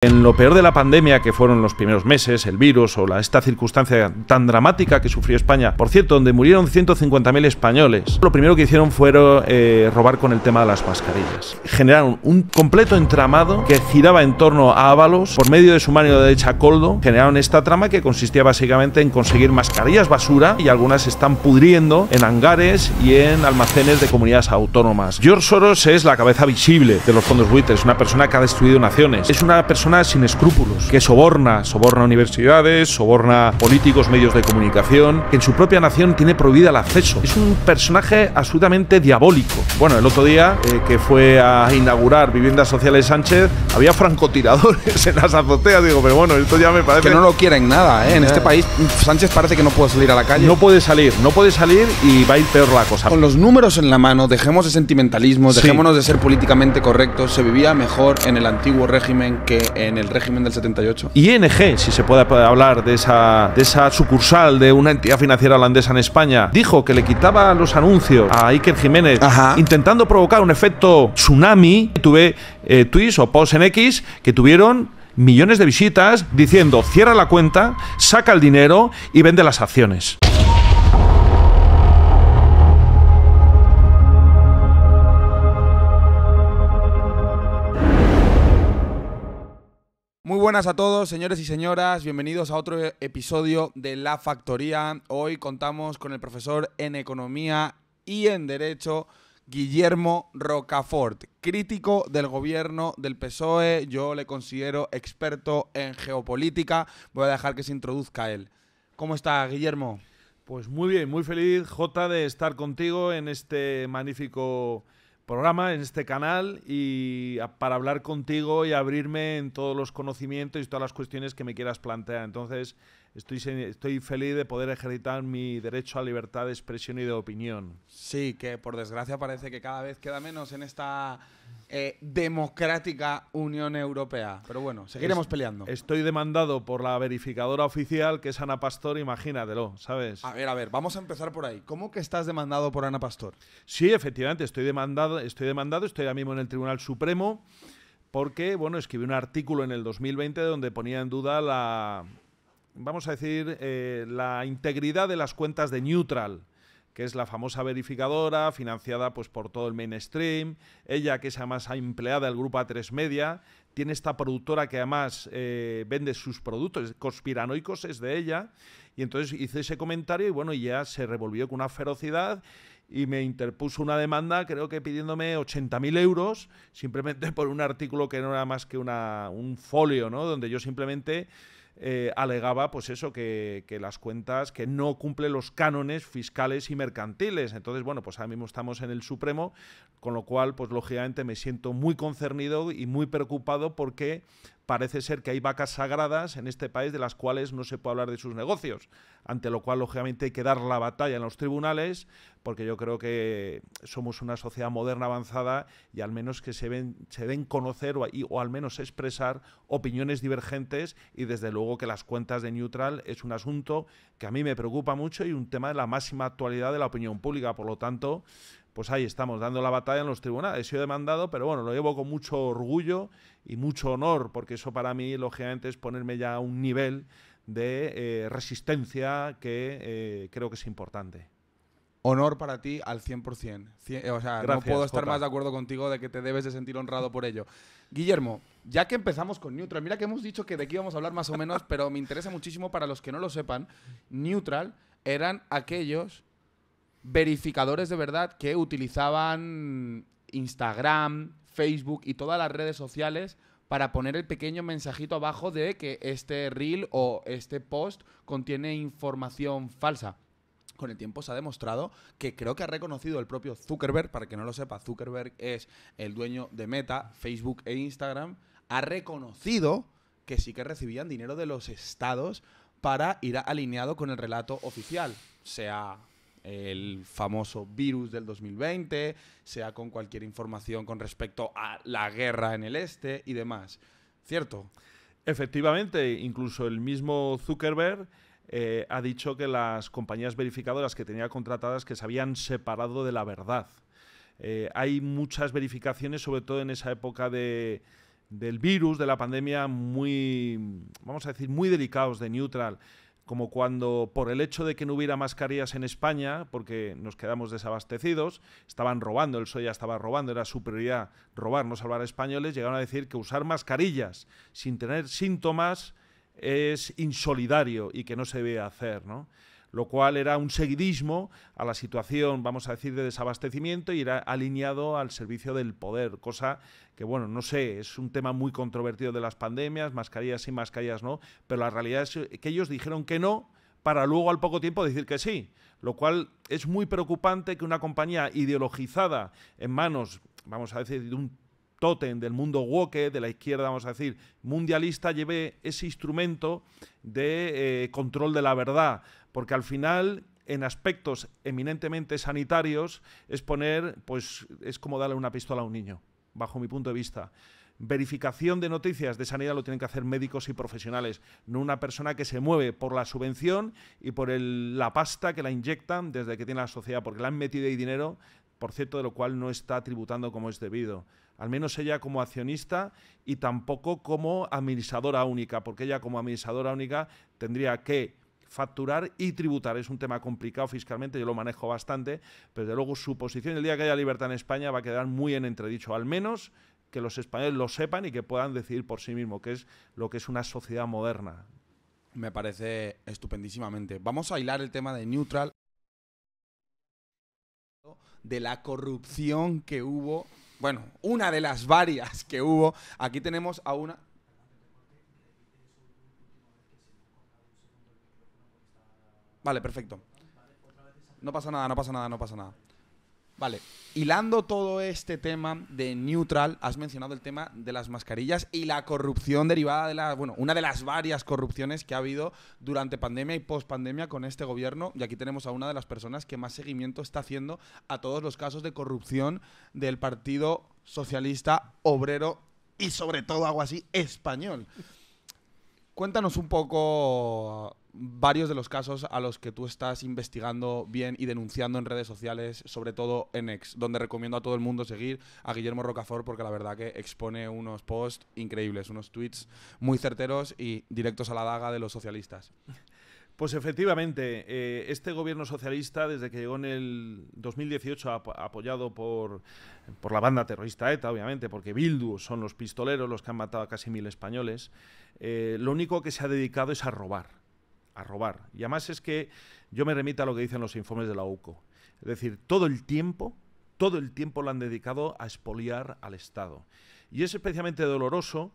En lo peor de la pandemia, que fueron los primeros meses, el virus o esta circunstancia tan dramática que sufrió España, por cierto, donde murieron 150.000 españoles, lo primero que hicieron fue robar con el tema de las mascarillas. Generaron un completo entramado que giraba en torno a Ábalos. Por medio de su mano derecha, Koldo, generaron esta trama que consistía básicamente en conseguir mascarillas basura, y algunas se están pudriendo en hangares y en almacenes de comunidades autónomas. George Soros es la cabeza visible de los fondos buitres, una persona que ha destruido naciones. Es una persona sin escrúpulos, que soborna universidades, soborna políticos, medios de comunicación, que en su propia nación tiene prohibido el acceso. Es un personaje absolutamente diabólico. Bueno, el otro día que fue a inaugurar Viviendas Sociales Sánchez, había francotiradores en las azoteas. Digo, pero bueno, esto ya me parece... Que no lo quieren nada, ¿eh? En este país Sánchez parece que no puede salir a la calle. No puede salir y va a ir peor la cosa. Con los números en la mano, dejemos de sentimentalismo, dejémonos de ser políticamente correctos. Se vivía mejor en el antiguo régimen que en el régimen del 78. ING, si se puede hablar de esa sucursal de una entidad financiera holandesa en España, dijo que le quitaba los anuncios a Iker Jiménez, intentando provocar un efecto tsunami. Tuve tweets o posts en X que tuvieron millones de visitas diciendo: cierra la cuenta, saca el dinero y vende las acciones. Muy buenas a todos, señores y señoras, bienvenidos a otro episodio de La Factoría. Hoy contamos con el profesor en Economía y en Derecho, Guillermo Rocafort, crítico del gobierno del PSOE. Yo le considero experto en geopolítica. Voy a dejar que se introduzca él. ¿Cómo está, Guillermo? Pues muy bien, muy feliz, Jota, de estar contigo en este magnífico programa, en este canal, y para hablar contigo y abrirme en todos los conocimientos y todas las cuestiones que me quieras plantear. Entonces, estoy feliz de poder ejercitar mi derecho a libertad de expresión y de opinión. Sí, que por desgracia parece que cada vez queda menos en esta democrática Unión Europea. Pero bueno, seguiremos peleando. Estoy demandado por la verificadora oficial, que es Ana Pastor, imagínatelo, ¿sabes? A ver, vamos a empezar por ahí. ¿Cómo que estás demandado por Ana Pastor? Sí, efectivamente, estoy demandado, estoy ahora mismo en el Tribunal Supremo, porque, bueno, escribí un artículo en el 2020 donde ponía en duda vamos a decir, la integridad de las cuentas de Neutral, que es la famosa verificadora financiada pues por todo el mainstream. Ella, que es además empleada del grupo A3 Media, tiene esta productora que además vende sus productos, Conspiranoicos es de ella, y entonces hice ese comentario y bueno, ya se revolvió con una ferocidad y me interpuso una demanda, creo que pidiéndome 80.000 euros, simplemente por un artículo que no era más que un folio, ¿no? Donde yo simplemente alegaba pues eso, que las cuentas que no cumplen los cánones fiscales y mercantiles. Entonces, bueno, pues ahora mismo estamos en el Supremo, con lo cual, pues lógicamente me siento muy concernido y muy preocupado, porque parece ser que hay vacas sagradas en este país de las cuales no se puede hablar de sus negocios, ante lo cual, lógicamente, hay que dar la batalla en los tribunales, porque yo creo que somos una sociedad moderna avanzada y al menos que se deben conocer o al menos expresar opiniones divergentes, y desde luego que las cuentas de Neutral es un asunto que a mí me preocupa mucho y un tema de la máxima actualidad de la opinión pública. Por lo tanto, pues ahí estamos, dando la batalla en los tribunales. He sido demandado, pero bueno, lo llevo con mucho orgullo y mucho honor, porque eso para mí, lógicamente, es ponerme ya a un nivel de resistencia que creo que es importante. Honor para ti al 100%. O sea, Gracias, no puedo estar Jota. más de acuerdo contigo de que te debes de sentir honrado por ello. Guillermo, ya que empezamos con Neutral, mira que hemos dicho que de qué íbamos a hablar más o menos, pero me interesa muchísimo para los que no lo sepan. Neutral eran aquellos verificadores de verdad que utilizaban Instagram, Facebook y todas las redes sociales para poner el pequeño mensajito abajo de que este reel o este post contiene información falsa. Con el tiempo se ha demostrado que, creo que ha reconocido el propio Zuckerberg, para que no lo sepa, Zuckerberg es el dueño de Meta, Facebook e Instagram, ha reconocido que sí que recibían dinero de los estados para ir alineado con el relato oficial, sea el famoso virus del 2020, sea con cualquier información con respecto a la guerra en el este y demás. ¿Cierto? Efectivamente, incluso el mismo Zuckerberg ha dicho que las compañías verificadoras que tenía contratadas que se habían separado de la verdad. Hay muchas verificaciones, sobre todo en esa época de del virus, de la pandemia, muy, vamos a decir, muy delicados de Neutral, como cuando por el hecho de que no hubiera mascarillas en España, porque nos quedamos desabastecidos, estaban robando, el PSOE ya estaba robando, era su prioridad robar, no salvar a españoles, llegaron a decir que usar mascarillas sin tener síntomas es insolidario y que no se debe hacer, ¿no? Lo cual era un seguidismo a la situación, vamos a decir, de desabastecimiento y era alineado al servicio del poder, cosa que, bueno, no sé, es un tema muy controvertido de las pandemias, mascarillas sí, mascarillas no, pero la realidad es que ellos dijeron que no para luego al poco tiempo decir que sí, lo cual es muy preocupante que una compañía ideologizada en manos, vamos a decir, de un tótem del mundo woke, de la izquierda, vamos a decir, mundialista, lleve ese instrumento de control de la verdad, porque al final, en aspectos eminentemente sanitarios, es poner, pues, es como darle una pistola a un niño, bajo mi punto de vista. Verificación de noticias de sanidad lo tienen que hacer médicos y profesionales, no una persona que se mueve por la subvención y por la pasta que la inyectan desde que tiene la sociedad, porque le han metido ahí dinero, por cierto, de lo cual no está tributando como es debido. Al menos ella como accionista y tampoco como administradora única, porque ella como administradora única tendría que facturar y tributar. Es un tema complicado fiscalmente, yo lo manejo bastante, pero desde luego su posición el día que haya libertad en España va a quedar muy en entredicho, al menos que los españoles lo sepan y que puedan decidir por sí mismos qué es lo que es una sociedad moderna. Me parece estupendísimamente. Vamos a hilar el tema de Neutral, de la corrupción que hubo, bueno, una de las varias que hubo. Aquí tenemos a una... Vale, perfecto. No pasa nada, no pasa nada, no pasa nada. Vale, hilando todo este tema de Neutral, has mencionado el tema de las mascarillas y la corrupción derivada de la... Bueno, una de las varias corrupciones que ha habido durante pandemia y post-pandemia con este gobierno. Y aquí tenemos a una de las personas que más seguimiento está haciendo a todos los casos de corrupción del Partido Socialista Obrero y sobre todo, algo así, español. Cuéntanos un poco varios de los casos a los que tú estás investigando bien y denunciando en redes sociales, sobre todo en X, donde recomiendo a todo el mundo seguir a Guillermo Rocafort porque la verdad que expone unos posts increíbles, unos tweets muy certeros y directos a la daga de los socialistas. Pues efectivamente, este gobierno socialista, desde que llegó en el 2018, apoyado por la banda terrorista ETA, obviamente, porque Bildu son los pistoleros, los que han matado a casi 1000 españoles, lo único que se ha dedicado es a robar. A robar. Y además es que yo me remito a lo que dicen los informes de la UCO. Es decir, todo el tiempo lo han dedicado a expoliar al Estado. Y es especialmente doloroso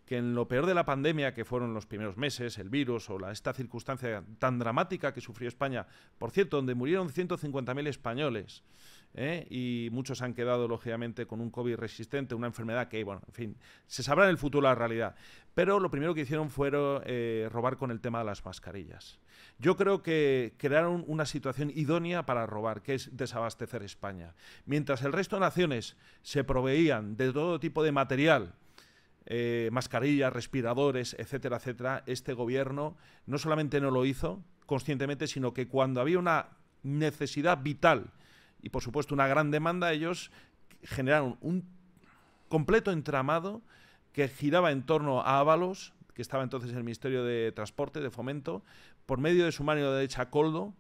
que en lo peor de la pandemia, que fueron los primeros meses, el virus o esta circunstancia tan dramática que sufrió España, por cierto, donde murieron 150.000 españoles, y muchos han quedado, lógicamente, con un COVID resistente, una enfermedad que, bueno, en fin, se sabrá en el futuro la realidad. Pero lo primero que hicieron fue robar con el tema de las mascarillas. Yo creo que crearon una situación idónea para robar, que es desabastecer España. Mientras el resto de naciones se proveían de todo tipo de material, mascarillas, respiradores, etcétera, etcétera, este gobierno no solamente no lo hizo conscientemente, sino que cuando había una necesidad vital y, por supuesto, una gran demanda, ellos generaron un completo entramado que giraba en torno a Ábalos, que estaba entonces en el Ministerio de Transporte, de Fomento, por medio de su mano derecha Koldo,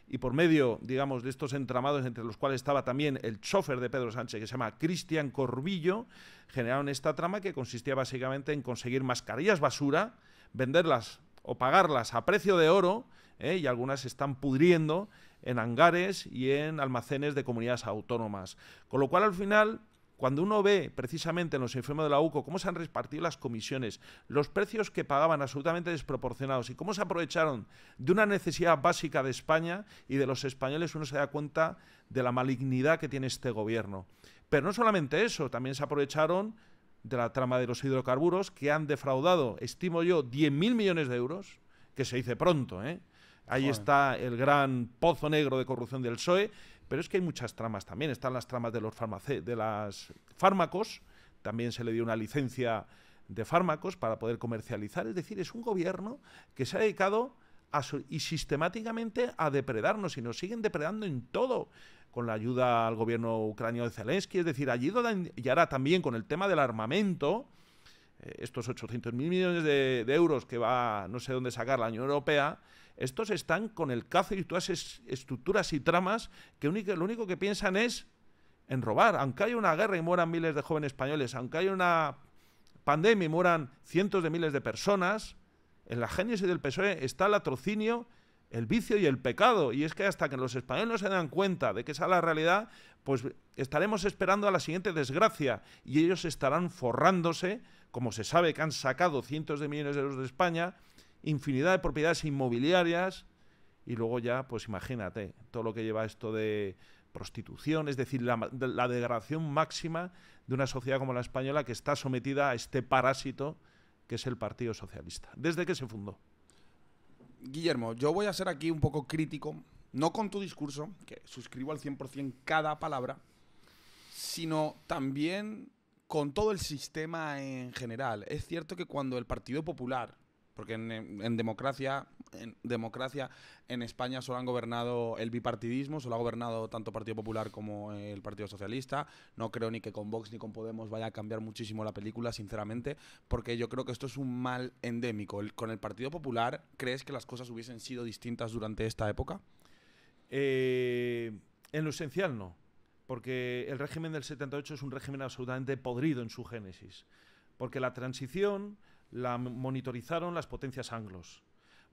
y por medio, digamos, de estos entramados, entre los cuales estaba también el chofer de Pedro Sánchez, que se llama Cristian Corbillo, generaron esta trama que consistía básicamente en conseguir mascarillas basura, venderlas o pagarlas a precio de oro, y algunas se están pudriendo en hangares y en almacenes de comunidades autónomas. Con lo cual, al final, cuando uno ve precisamente en los informes de la UCO cómo se han repartido las comisiones, los precios que pagaban absolutamente desproporcionados y cómo se aprovecharon de una necesidad básica de España y de los españoles, uno se da cuenta de la malignidad que tiene este gobierno. Pero no solamente eso, también se aprovecharon de la trama de los hidrocarburos, que han defraudado, estimo yo, 10.000 millones de euros, que se dice pronto, ¿eh? Ahí está el gran pozo negro de corrupción del PSOE, pero es que hay muchas tramas también. Están las tramas de los fármacos, también se le dio una licencia de fármacos para poder comercializar. Es decir, es un gobierno que se ha dedicado y sistemáticamente a depredarnos, y nos siguen depredando en todo, con la ayuda al gobierno ucraniano de Zelensky, es decir, allí donde, y ahora también con el tema del armamento, estos 800.000 millones de euros que va no sé dónde sacar la Unión Europea, estos están con el CACER y todas esas estructuras y tramas que lo único que piensan es en robar. Aunque haya una guerra y mueran miles de jóvenes españoles, aunque haya una pandemia y mueran cientos de miles de personas, en la génesis del PSOE está el latrocinio, el vicio y el pecado. Y es que hasta que los españoles no se dan cuenta de que esa es la realidad, pues estaremos esperando a la siguiente desgracia y ellos estarán forrándose, como se sabe que han sacado cientos de millones de euros de España, infinidad de propiedades inmobiliarias, y luego ya, pues imagínate, todo lo que lleva esto de prostitución, es decir, la degradación máxima de una sociedad como la española que está sometida a este parásito que es el Partido Socialista, desde que se fundó. Guillermo, yo voy a ser aquí un poco crítico, no con tu discurso, que suscribo al 100% cada palabra, sino también con todo el sistema en general. Es cierto que cuando el Partido Popular, porque en democracia en España solo han gobernado el bipartidismo, solo ha gobernado tanto Partido Popular como el Partido Socialista. No creo ni que con Vox ni con Podemos vaya a cambiar muchísimo la película, sinceramente, porque yo creo que esto es un mal endémico. ¿Con el Partido Popular crees que las cosas hubiesen sido distintas durante esta época? En lo esencial no, porque el régimen del 78 es un régimen absolutamente podrido en su génesis, porque la transición la monitorizaron las potencias anglos,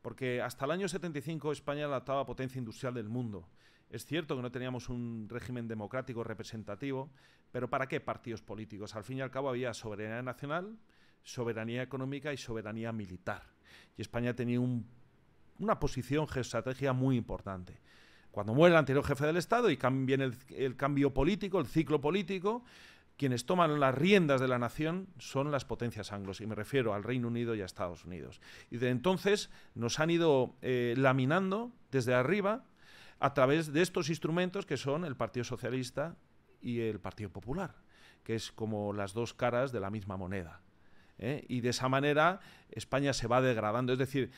porque hasta el año 75 España era la octava potencia industrial del mundo. Es cierto que no teníamos un régimen democrático representativo, pero ¿para qué partidos políticos? Al fin y al cabo había soberanía nacional, soberanía económica y soberanía militar. Y España tenía una posición geoestratégica muy importante. Cuando muere el anterior jefe del Estado y viene el cambio político, el ciclo político, quienes toman las riendas de la nación son las potencias anglos, y me refiero al Reino Unido y a Estados Unidos. Y desde entonces nos han ido laminando desde arriba a través de estos instrumentos que son el Partido Socialista y el Partido Popular, que es como las dos caras de la misma moneda. Y de esa manera España se va degradando. Es decir,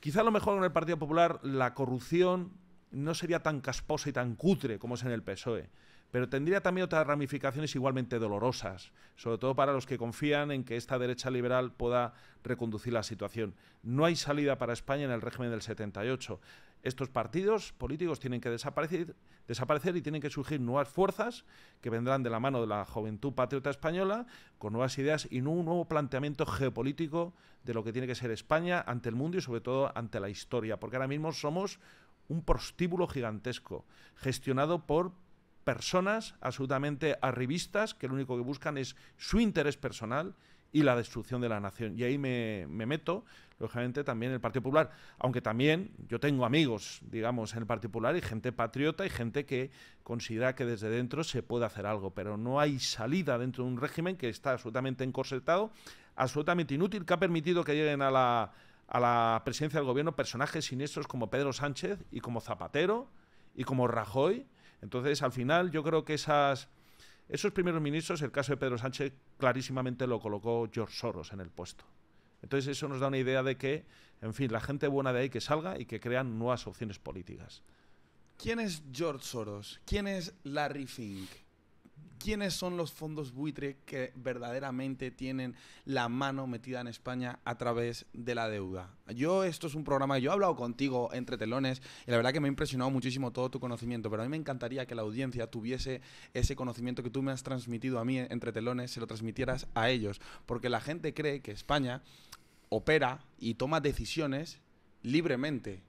quizá a lo mejor en el Partido Popular la corrupción no sería tan casposa y tan cutre como es en el PSOE, pero tendría también otras ramificaciones igualmente dolorosas, sobre todo para los que confían en que esta derecha liberal pueda reconducir la situación. No hay salida para España en el régimen del 78. Estos partidos políticos tienen que desaparecer y tienen que surgir nuevas fuerzas que vendrán de la mano de la juventud patriota española, con nuevas ideas y un nuevo planteamiento geopolítico de lo que tiene que ser España ante el mundo y sobre todo ante la historia, porque ahora mismo somos un prostíbulo gigantesco, gestionado por personas absolutamente arribistas que lo único que buscan es su interés personal y la destrucción de la nación. Y ahí me meto, lógicamente, también en el Partido Popular. Aunque también yo tengo amigos, digamos, en el Partido Popular y gente patriota y gente que considera que desde dentro se puede hacer algo. Pero no hay salida dentro de un régimen que está absolutamente encorsetado, absolutamente inútil, que ha permitido que lleguen a la presidencia del gobierno personajes siniestros como Pedro Sánchez y como Zapatero y como Rajoy. Entonces, al final, yo creo que esos primeros ministros, el caso de Pedro Sánchez, clarísimamente lo colocó George Soros en el puesto. Entonces, eso nos da una idea de que, en fin, la gente buena de ahí que salga y que crean nuevas opciones políticas. ¿Quién es George Soros? ¿Quién es Larry Fink? ¿Quiénes son los fondos buitre que verdaderamente tienen la mano metida en España a través de la deuda? Esto es un programa, yo he hablado contigo entre telones y la verdad que me ha impresionado muchísimo todo tu conocimiento, pero a mí me encantaría que la audiencia tuviese ese conocimiento que tú me has transmitido a mí entre telones, se lo transmitieras a ellos, porque la gente cree que España opera y toma decisiones libremente,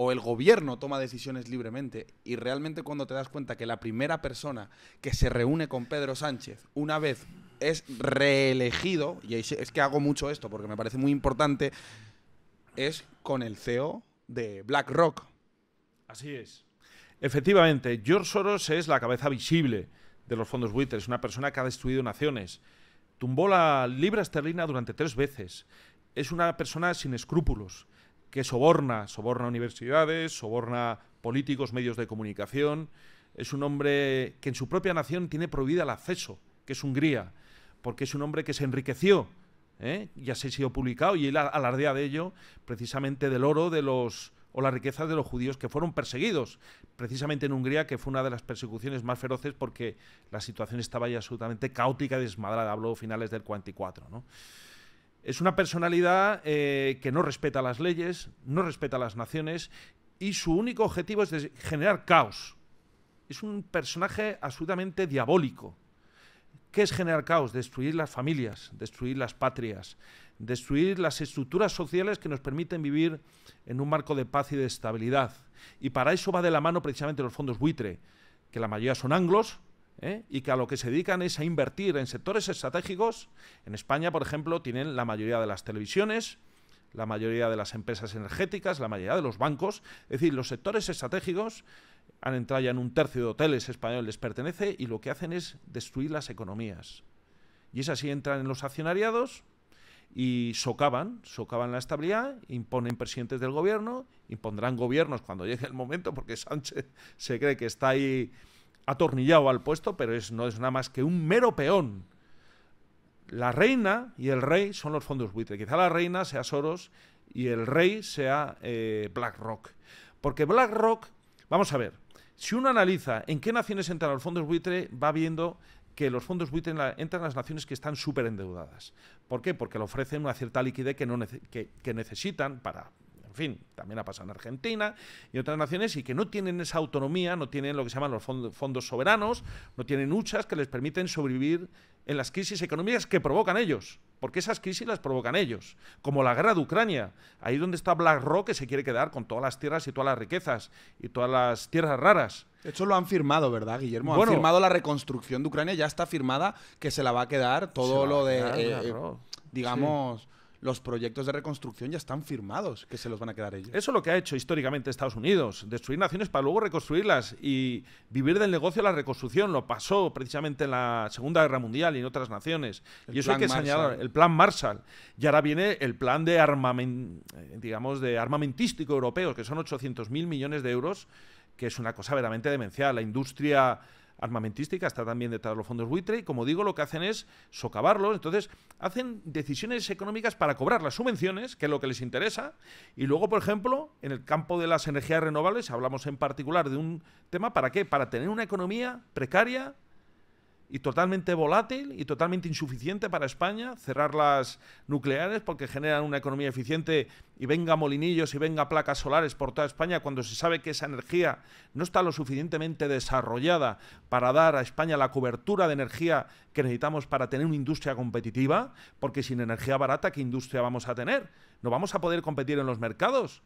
o el gobierno toma decisiones libremente, y realmente cuando te das cuenta que la primera persona que se reúne con Pedro Sánchez una vez es reelegido, y es que hago mucho esto porque me parece muy importante, es con el CEO de BlackRock. Así es. Efectivamente, George Soros es la cabeza visible de los fondos buitres, una persona que ha destruido naciones. Tumbó la libra esterlina durante 3 veces. Es una persona sin escrúpulos, que soborna universidades, soborna políticos, medios de comunicación. Es un hombre que en su propia nación tiene prohibida el acceso, que es Hungría, porque es un hombre que se enriqueció, ya se ha sido publicado, y él alardea de ello, precisamente del oro de los o las riquezas de los judíos que fueron perseguidos, precisamente en Hungría, que fue una de las persecuciones más feroces porque la situación estaba ya absolutamente caótica y desmadrada. Hablo finales del 44, ¿no? Es una personalidad que no respeta las leyes, no respeta las naciones y su único objetivo es generar caos. Es un personaje absolutamente diabólico. ¿Qué es generar caos? Destruir las familias, destruir las patrias, destruir las estructuras sociales que nos permiten vivir en un marco de paz y de estabilidad. Y para eso va de la mano precisamente los fondos buitre, que la mayoría son anglos, y que a lo que se dedican es a invertir en sectores estratégicos. En España, por ejemplo, tienen la mayoría de las televisiones, la mayoría de las empresas energéticas, la mayoría de los bancos. Es decir, los sectores estratégicos han entrado ya en un tercio de hoteles españoles les pertenece y lo que hacen es destruir las economías. Y es así, entran en los accionariados y socavan la estabilidad, imponen presidentes del gobierno, impondrán gobiernos cuando llegue el momento, porque Sánchez se cree que está ahí atornillado al puesto, pero no es nada más que un mero peón. La reina y el rey son los fondos buitre. Quizá la reina sea Soros y el rey sea BlackRock. Porque BlackRock, vamos a ver, si uno analiza en qué naciones entran los fondos buitre, va viendo que los fondos buitre entran en las naciones que están súper endeudadas. ¿Por qué? Porque le ofrecen una cierta liquidez que necesitan para... En fin, también ha pasado en Argentina y otras naciones y que no tienen esa autonomía, no tienen lo que se llaman los fondos soberanos, no tienen huchas que les permiten sobrevivir en las crisis económicas que provocan ellos, porque esas crisis las provocan ellos, como la guerra de Ucrania, ahí donde está BlackRock, que se quiere quedar con todas las tierras y todas las riquezas y todas las tierras raras. De hecho lo han firmado, ¿verdad, Guillermo? Bueno, han firmado la reconstrucción de Ucrania, ya está firmada que se la va a quedar todo lo de, digamos... Sí. Los proyectos de reconstrucción ya están firmados, que se los van a quedar ellos. Eso es lo que ha hecho históricamente Estados Unidos, destruir naciones para luego reconstruirlas y vivir del negocio de la reconstrucción. Lo pasó precisamente en la Segunda Guerra Mundial y en otras naciones. Y eso hay que señalar, el plan Marshall. Y ahora viene el plan de armamentístico europeo, que son 800.000 millones de euros, que es una cosa verdaderamente demencial. La industria armamentística está también detrás de los fondos buitre y, como digo, lo que hacen es socavarlos. Entonces hacen decisiones económicas para cobrar las subvenciones, que es lo que les interesa, y luego, por ejemplo, en el campo de las energías renovables hablamos en particular de un tema, ¿para qué? Para tener una economía precaria y totalmente volátil y totalmente insuficiente para España, cerrar las nucleares porque generan una economía eficiente y venga molinillos y venga placas solares por toda España cuando se sabe que esa energía no está lo suficientemente desarrollada para dar a España la cobertura de energía que necesitamos para tener una industria competitiva, porque sin energía barata, ¿qué industria vamos a tener? No vamos a poder competir en los mercados.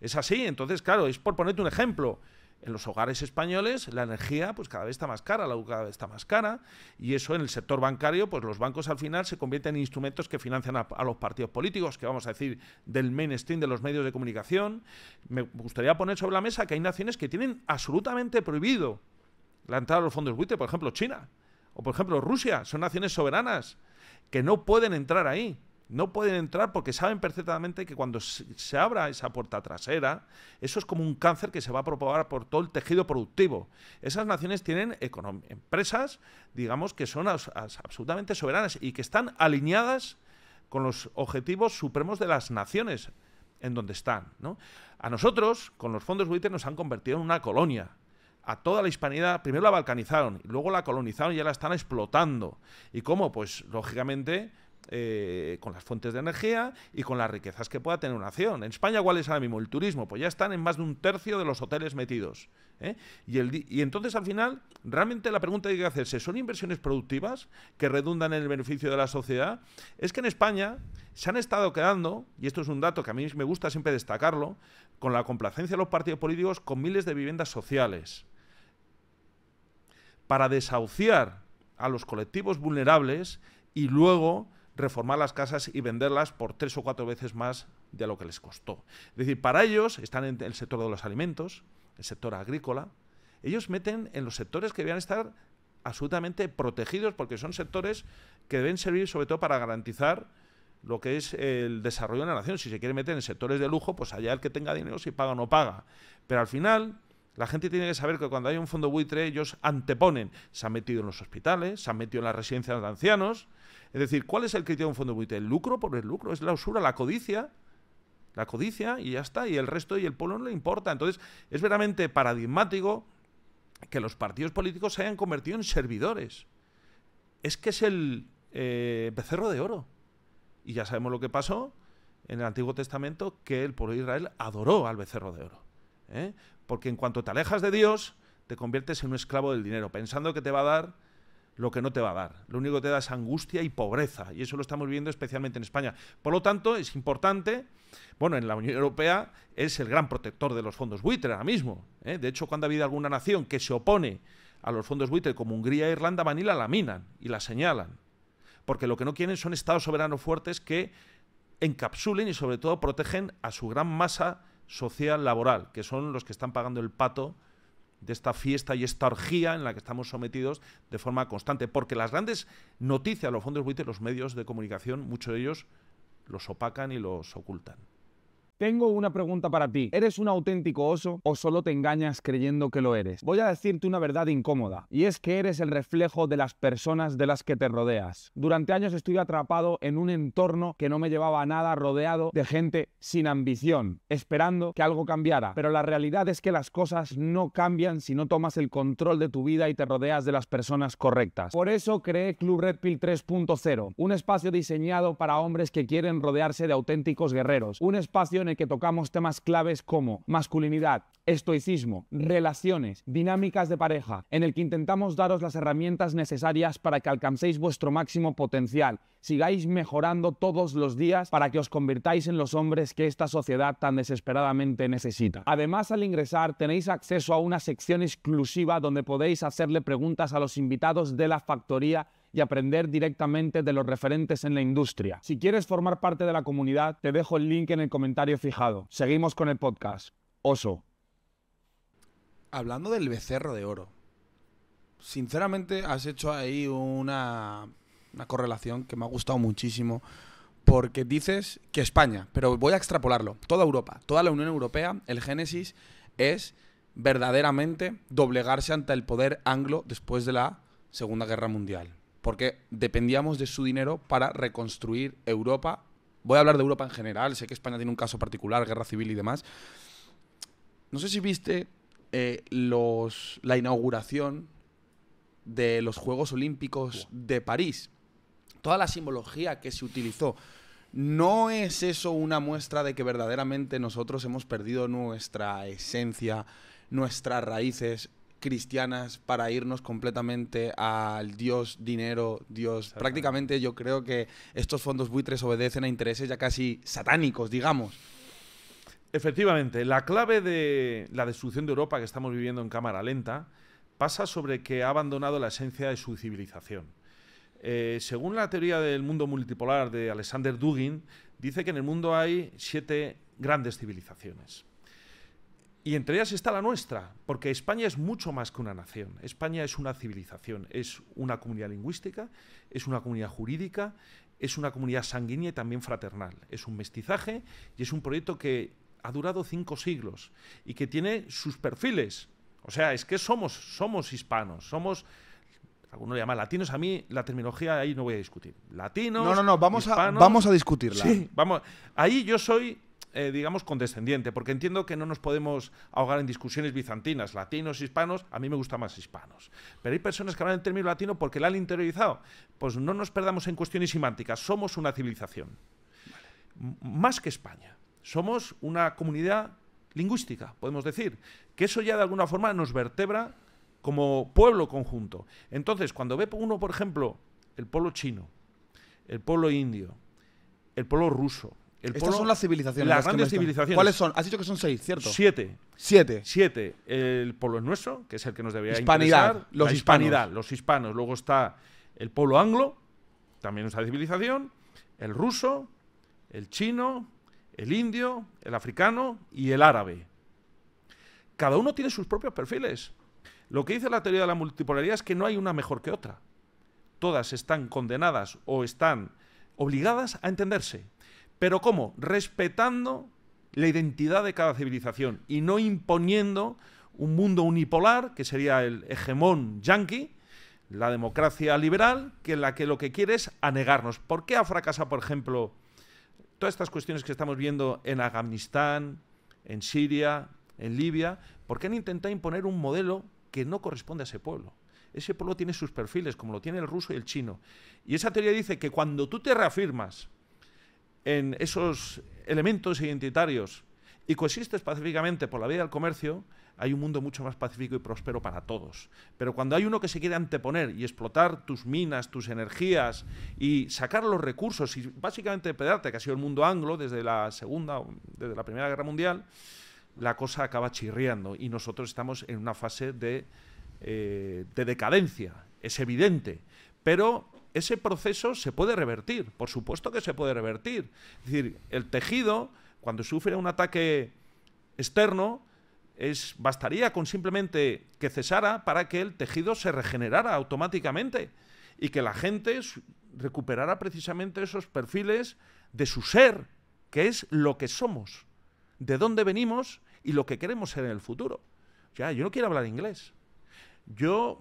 Es así, entonces, claro, es por ponerte un ejemplo. En los hogares españoles la energía pues cada vez está más cara, la luz cada vez está más cara, y eso en el sector bancario, pues los bancos al final se convierten en instrumentos que financian a los partidos políticos, que vamos a decir del mainstream de los medios de comunicación. Me gustaría poner sobre la mesa que hay naciones que tienen absolutamente prohibido la entrada a los fondos buitre, por ejemplo China, o por ejemplo Rusia, son naciones soberanas que no pueden entrar ahí. No pueden entrar porque saben perfectamente que cuando se abra esa puerta trasera, eso es como un cáncer que se va a propagar por todo el tejido productivo. Esas naciones tienen empresas, digamos, que son absolutamente soberanas y que están alineadas con los objetivos supremos de las naciones en donde están, ¿no? A nosotros, con los fondos buitre, nos han convertido en una colonia. A toda la hispanidad, primero la balcanizaron, y luego la colonizaron y ya la están explotando. ¿Y cómo? Pues, lógicamente... con las fuentes de energía y con las riquezas que pueda tener una nación. En España, ¿cuál es ahora mismo? El turismo, pues ya están en más de un tercio de los hoteles metidos. Y entonces, al final, realmente la pregunta que hay que hacerse, ¿son inversiones productivas que redundan en el beneficio de la sociedad? Es que en España se han estado quedando, y esto es un dato que a mí me gusta siempre destacarlo, con la complacencia de los partidos políticos, con miles de viviendas sociales. Para desahuciar a los colectivos vulnerables y luego reformar las casas y venderlas por 3 o 4 veces más de lo que les costó. Es decir, para ellos están en el sector de los alimentos, el sector agrícola. Ellos meten en los sectores que deben estar absolutamente protegidos porque son sectores que deben servir sobre todo para garantizar lo que es el desarrollo de la nación. Si se quiere meter en sectores de lujo, pues allá el que tenga dinero si paga o no paga. Pero al final... La gente tiene que saber que cuando hay un fondo buitre, ellos anteponen, se han metido en los hospitales, se han metido en las residencias de ancianos. Es decir, ¿cuál es el criterio de un fondo buitre? ¿El lucro por el lucro? ¿Es la usura, la codicia? La codicia y ya está, y el resto y el pueblo no le importa. Entonces, es verdaderamente paradigmático que los partidos políticos se hayan convertido en servidores. Es que es el becerro de oro. Y ya sabemos lo que pasó en el Antiguo Testamento, que el pueblo de Israel adoró al becerro de oro. Porque en cuanto te alejas de Dios, te conviertes en un esclavo del dinero, pensando que te va a dar lo que no te va a dar. Lo único que te da es angustia y pobreza, y eso lo estamos viendo especialmente en España. Por lo tanto, es importante, bueno, en la Unión Europea es el gran protector de los fondos buitre ahora mismo. De hecho, cuando ha habido alguna nación que se opone a los fondos buitre, como Hungría e Irlanda, van y la laminan y la señalan. Porque lo que no quieren son estados soberanos fuertes que encapsulen y sobre todo protegen a su gran masa social laboral, que son los que están pagando el pato de esta fiesta y esta orgía en la que estamos sometidos de forma constante. Porque las grandes noticias, los fondos buitre, los medios de comunicación, muchos de ellos los opacan y los ocultan. Tengo una pregunta para ti. ¿Eres un auténtico oso o solo te engañas creyendo que lo eres? Voy a decirte una verdad incómoda, y es que eres el reflejo de las personas de las que te rodeas. Durante años estuve atrapado en un entorno que no me llevaba a nada, rodeado de gente sin ambición, esperando que algo cambiara. Pero la realidad es que las cosas no cambian si no tomas el control de tu vida y te rodeas de las personas correctas. Por eso creé Club Red Pill 3.0, un espacio diseñado para hombres que quieren rodearse de auténticos guerreros, un espacio en el que tocamos temas claves como masculinidad, estoicismo, relaciones, dinámicas de pareja, en el que intentamos daros las herramientas necesarias para que alcancéis vuestro máximo potencial, sigáis mejorando todos los días para que os convirtáis en los hombres que esta sociedad tan desesperadamente necesita. Además, al ingresar tenéis acceso a una sección exclusiva donde podéis hacerle preguntas a los invitados de la factoría y aprender directamente de los referentes en la industria. Si quieres formar parte de la comunidad, te dejo el link en el comentario fijado. Seguimos con el podcast. Oso. Hablando del becerro de oro, sinceramente has hecho ahí una correlación que me ha gustado muchísimo, porque dices que España, pero voy a extrapolarlo, toda Europa, toda la Unión Europea, el génesis es verdaderamente doblegarse ante el poder anglo después de la Segunda Guerra Mundial. Porque dependíamos de su dinero para reconstruir Europa. Voy a hablar de Europa en general, sé que España tiene un caso particular, guerra civil y demás. No sé si viste la inauguración de los Juegos Olímpicos de París. Toda la simbología que se utilizó. ¿No es eso una muestra de que verdaderamente nosotros hemos perdido nuestra esencia, nuestras raíces cristianas para irnos completamente al Dios dinero, Dios? Prácticamente yo creo que estos fondos buitres obedecen a intereses ya casi satánicos, digamos. Efectivamente, la clave de la destrucción de Europa que estamos viviendo en cámara lenta pasa sobre que ha abandonado la esencia de su civilización. Según la teoría del mundo multipolar de Alexander Dugin, dice que en el mundo hay 7 grandes civilizaciones. Y entre ellas está la nuestra, porque España es mucho más que una nación. España es una civilización, es una comunidad lingüística, es una comunidad jurídica, es una comunidad sanguínea y también fraternal. Es un mestizaje y es un proyecto que ha durado 5 siglos y que tiene sus perfiles. O sea, es que somos hispanos, somos... Algunos le llaman latinos, a mí la terminología ahí no voy a discutir. Latinos, hispanos, vamos a discutirla. Sí, vamos. Ahí yo soy... digamos, condescendiente, porque entiendo que no nos podemos ahogar en discusiones bizantinas, latinos, hispanos, a mí me gustan más hispanos. Pero hay personas que hablan el término latino porque la han interiorizado. Pues no nos perdamos en cuestiones semánticas, somos una civilización. Más que España. Somos una comunidad lingüística, podemos decir, que eso ya de alguna forma nos vertebra como pueblo conjunto. Entonces, cuando ve uno, por ejemplo, el pueblo chino, el pueblo indio, el pueblo ruso, Estas son las civilizaciones. Las grandes civilizaciones. ¿Cuáles son? Has dicho que son 6, ¿cierto? 7. 7. 7. El pueblo nuestro, que es el que nos debería Hispanidad, interesar. los la hispanidad, los hispanos. Luego está el pueblo anglo, también nuestra civilización, el ruso, el chino, el indio, el africano y el árabe. Cada uno tiene sus propios perfiles. Lo que dice la teoría de la multipolaridad es que no hay una mejor que otra. Todas están condenadas o están obligadas a entenderse. ¿Pero cómo? Respetando la identidad de cada civilización y no imponiendo un mundo unipolar, que sería el hegemón yanqui, la democracia liberal, que en la que lo que quiere es anegarnos. ¿Por qué ha fracasado, por ejemplo, todas estas cuestiones que estamos viendo en Afganistán, en Siria, en Libia, porque han intentado imponer un modelo que no corresponde a ese pueblo. Ese pueblo tiene sus perfiles, como lo tiene el ruso y el chino. Y esa teoría dice que cuando tú te reafirmas en esos elementos identitarios y coexistes pacíficamente por la vía del comercio, hay un mundo mucho más pacífico y próspero para todos. Pero cuando hay uno que se quiere anteponer y explotar tus minas, tus energías y sacar los recursos y básicamente depredarte, que ha sido el mundo anglo desde la Primera Guerra Mundial, la cosa acaba chirriando y nosotros estamos en una fase de decadencia, es evidente, pero ese proceso se puede revertir, por supuesto que se puede revertir. Es decir, el tejido, cuando sufre un ataque externo, bastaría con simplemente que cesara para que el tejido se regenerara automáticamente y que la gente recuperara precisamente esos perfiles de su ser, que es lo que somos, de dónde venimos y lo que queremos ser en el futuro. O sea, yo no quiero hablar inglés. Yo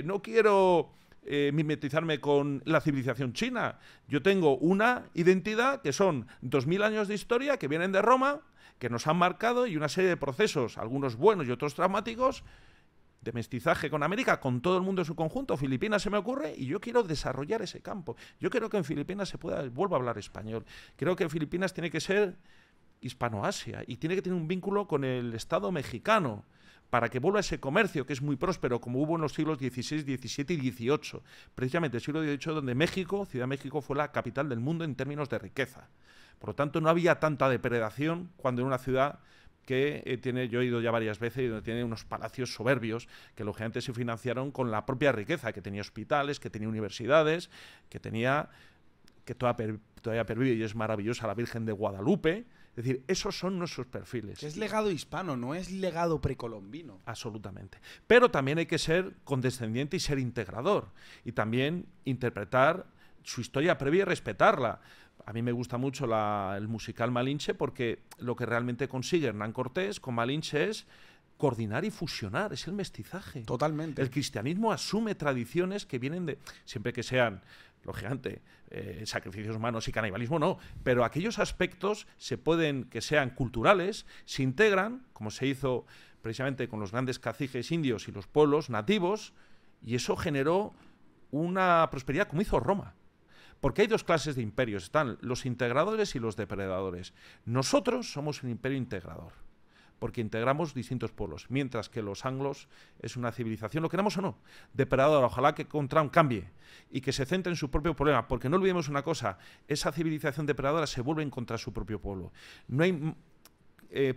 no quiero mimetizarme con la civilización china. Yo tengo una identidad que son 2000 años de historia que vienen de Roma, que nos han marcado y una serie de procesos, algunos buenos y otros traumáticos, de mestizaje con América, con todo el mundo en su conjunto. Filipinas se me ocurre y yo quiero desarrollar ese campo. Yo creo que en Filipinas vuelva a hablar español. Creo que en Filipinas tiene que ser Hispanoasia y tiene que tener un vínculo con el Estado mexicano para que vuelva ese comercio que es muy próspero, como hubo en los siglos XVI, XVII y XVIII. Precisamente el siglo XVIII, donde México, Ciudad de México, fue la capital del mundo en términos de riqueza. Por lo tanto, no había tanta depredación cuando en una ciudad que yo he ido ya varias veces, y donde tiene unos palacios soberbios que lógicamente se financiaron con la propia riqueza, que tenía hospitales, que tenía universidades, que todavía pervive y es maravillosa la Virgen de Guadalupe. Es decir, esos son nuestros perfiles. Que es legado hispano, no es legado precolombino. Absolutamente. Pero también hay que ser condescendiente y ser integrador. Y también interpretar su historia previa y respetarla. A mí me gusta mucho el musical Malinche porque lo que realmente consigue Hernán Cortés con Malinche es coordinar y fusionar, es el mestizaje. Totalmente. El cristianismo asume tradiciones que vienen de, siempre que sean, lógicamente, sacrificios humanos y canibalismo no, pero aquellos aspectos que sean culturales, se integran, como se hizo precisamente con los grandes caciques indios y los pueblos nativos, y eso generó una prosperidad como hizo Roma. Porque hay dos clases de imperios, están los integradores y los depredadores. Nosotros somos un imperio integrador, porque integramos distintos pueblos, mientras que los anglos es una civilización, lo queramos o no, depredadora. Ojalá que Trump cambie y que se centre en su propio problema, porque no olvidemos una cosa, esa civilización depredadora se vuelve en contra de su propio pueblo. No hay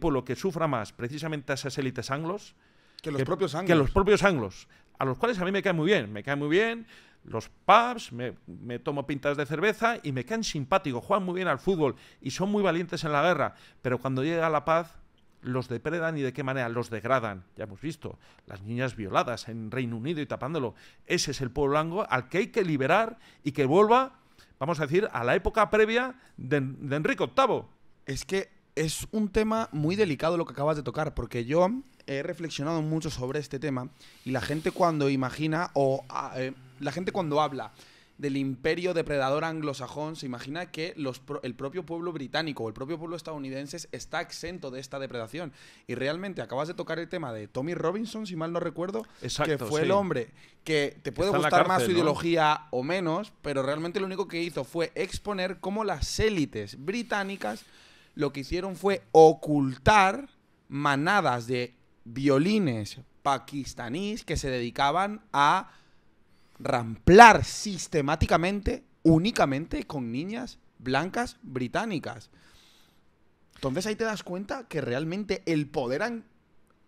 pueblo que sufra más precisamente a esas élites anglos que los propios anglos. Que los propios anglos, a los cuales a mí me cae muy bien, los pubs, me tomo pintas de cerveza y me caen simpáticos, juegan muy bien al fútbol y son muy valientes en la guerra, pero cuando llega la paz los depredan y de qué manera los degradan. Ya hemos visto las niñas violadas en Reino Unido y tapándolo. Ese es el pueblo anglo al que hay que liberar y que vuelva, vamos a decir, a la época previa de Enrique VIII. Es que es un tema muy delicado lo que acabas de tocar, porque yo he reflexionado mucho sobre este tema y la gente cuando imagina la gente cuando habla del imperio depredador anglosajón se imagina que el propio pueblo británico o el propio pueblo estadounidense está exento de esta depredación. Y realmente acabas de tocar el tema de Tommy Robinson, si mal no recuerdo. Exacto, que fue sí. el hombre que te puede gustar más su ideología o menos, pero realmente lo único que hizo fue exponer cómo las élites británicas lo que hicieron fue ocultar manadas de violines pakistaníes que se dedicaban a ramplar sistemáticamente, únicamente con niñas blancas británicas. Entonces ahí te das cuenta que realmente el poder en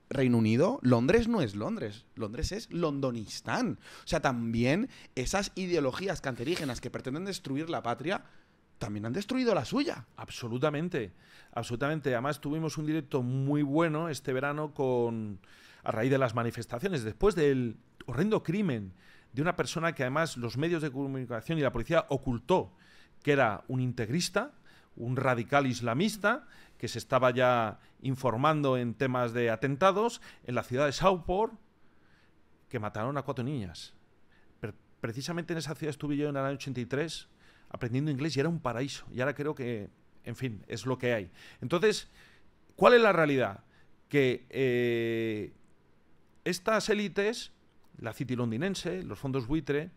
Reino Unido, Londres no es Londres, Londres es Londonistán. O sea, también esas ideologías cancerígenas que pretenden destruir la patria también han destruido la suya. Absolutamente, absolutamente. Además tuvimos un directo muy bueno este verano a raíz de las manifestaciones, después del horrendo crimen de una persona que además los medios de comunicación y la policía ocultó que era un integrista, un radical islamista, que se estaba ya informando en temas de atentados en la ciudad de Southport, que mataron a 4 niñas. Precisamente en esa ciudad estuve yo en el año 83 aprendiendo inglés y era un paraíso. Y ahora creo que en fin, es lo que hay. Entonces, ¿cuál es la realidad? Que estas élites, la City londinense, los fondos buitre,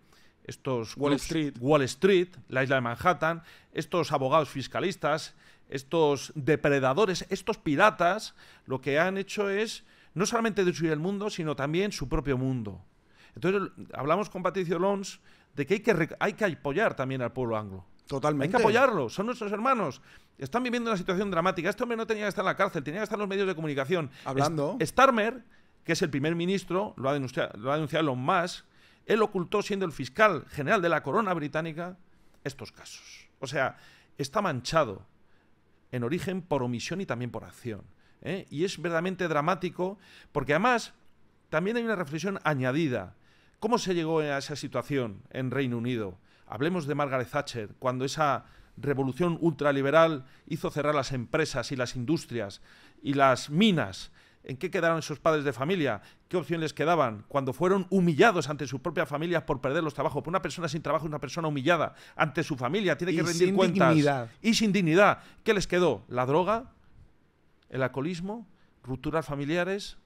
estos Wall clubs, Street. Wall Street, la isla de Manhattan, estos abogados fiscalistas, estos depredadores, estos piratas, lo que han hecho es no solamente destruir el mundo, sino también su propio mundo. Entonces, hablamos con Patricio Lons de que hay que apoyar también al pueblo anglo. Totalmente. Hay que apoyarlo, son nuestros hermanos. Están viviendo una situación dramática. Este hombre no tenía que estar en la cárcel, tenía que estar en los medios de comunicación. Hablando. Starmer, que es el primer ministro, lo ha denunciado Elon Musk, él ocultó, siendo el fiscal general de la corona británica, estos casos. O sea, está manchado en origen por omisión y también por acción. Y es verdaderamente dramático, porque además también hay una reflexión añadida. ¿Cómo se llegó a esa situación en Reino Unido? Hablemos de Margaret Thatcher, cuando esa revolución ultraliberal hizo cerrar las empresas y las industrias y las minas. ¿En qué quedaron esos padres de familia? ¿Qué opciones les quedaban? Cuando fueron humillados ante sus propias familias por perder los trabajos. Por una persona sin trabajo es una persona humillada ante su familia. Tiene que rendir cuentas. Y sin dignidad. ¿Qué les quedó? La droga, el alcoholismo, rupturas familiares,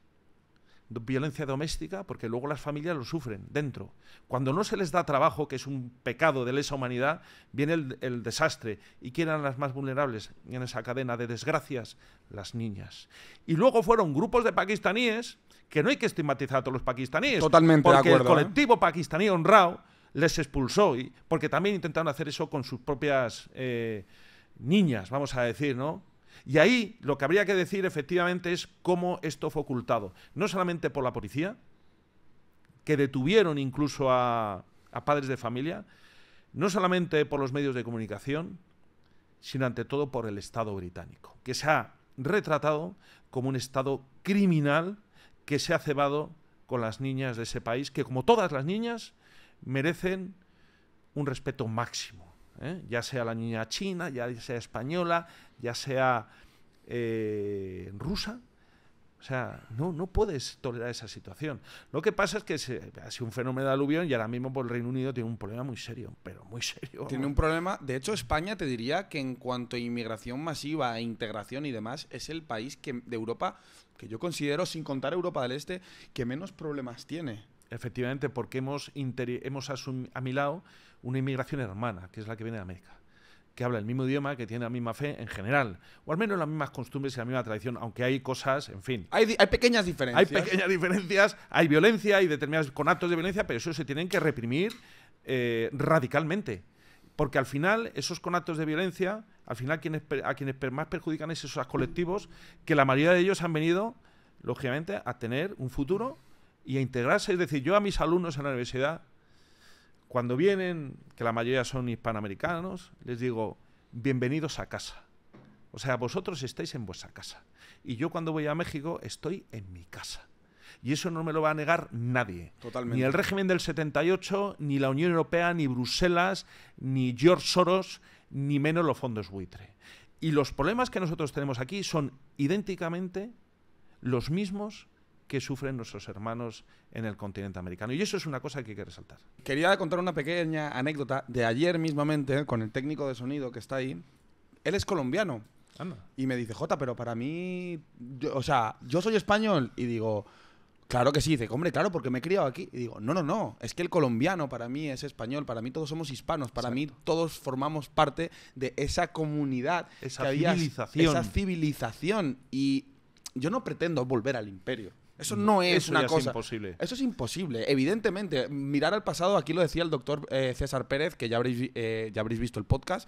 violencia doméstica, porque luego las familias lo sufren dentro. Cuando no se les da trabajo, que es un pecado de lesa humanidad, viene el desastre. ¿Y quién eran las más vulnerables en esa cadena de desgracias? Las niñas. Y luego fueron grupos de pakistaníes, que no hay que estigmatizar a todos los pakistaníes. Totalmente de porque acuerdo, el colectivo pakistaní honrado les expulsó, porque también intentaron hacer eso con sus propias niñas, vamos a decir, ¿no? Y ahí lo que habría que decir efectivamente es cómo esto fue ocultado. No solamente por la policía, que detuvieron incluso a padres de familia, no solamente por los medios de comunicación, sino ante todo por el Estado británico, que se ha retratado como un Estado criminal que se ha cebado con las niñas de ese país, que como todas las niñas merecen un respeto máximo. Ya sea la niña china, ya sea española, ya sea rusa. O sea, no puedes tolerar esa situación. Lo que pasa es que ha sido un fenómeno de aluvión y ahora mismo por el Reino Unido tiene un problema muy serio, pero muy serio. Tiene un problema. De hecho, España te diría que en cuanto a inmigración masiva, integración y demás, es el país de Europa que yo considero, sin contar Europa del Este, que menos problemas tiene. Efectivamente, porque hemos asimilado una inmigración hermana, que es la que viene de América, que habla el mismo idioma, que tiene la misma fe en general, o al menos las mismas costumbres y la misma tradición, aunque hay cosas, en fin. Hay pequeñas diferencias. Hay pequeñas diferencias, hay violencia, hay determinados con actos de violencia, pero eso se tienen que reprimir radicalmente. Porque al final, esos conatos de violencia, al final a quienes más perjudican es esos colectivos, que la mayoría de ellos han venido, lógicamente, a tener un futuro y a integrarse. Es decir, yo a mis alumnos en la universidad, cuando vienen, que la mayoría son hispanoamericanos, les digo, bienvenidos a casa. O sea, vosotros estáis en vuestra casa. Y yo cuando voy a México estoy en mi casa. Y eso no me lo va a negar nadie. Totalmente. Ni el régimen del 78, ni la Unión Europea, ni Bruselas, ni George Soros, ni menos los fondos buitre. Y los problemas que nosotros tenemos aquí son idénticamente los mismos que sufren nuestros hermanos en el continente americano. Y eso es una cosa que hay que resaltar. Quería contar una pequeña anécdota de ayer mismamente con el técnico de sonido que está ahí. Él es colombiano. Anda. Y me dice, Jota, pero para mí... yo soy español. Y digo, claro que sí. Dice, hombre, claro, porque me he criado aquí. Y digo, no. Es que el colombiano para mí es español. Para mí todos somos hispanos. Para mí todos formamos parte de esa comunidad. Esa civilización. Esa civilización. Y yo no pretendo volver al imperio. Eso no es una cosa. Es imposible. Eso es imposible. Evidentemente, mirar al pasado, aquí lo decía el doctor César Pérez, que ya habréis visto el podcast.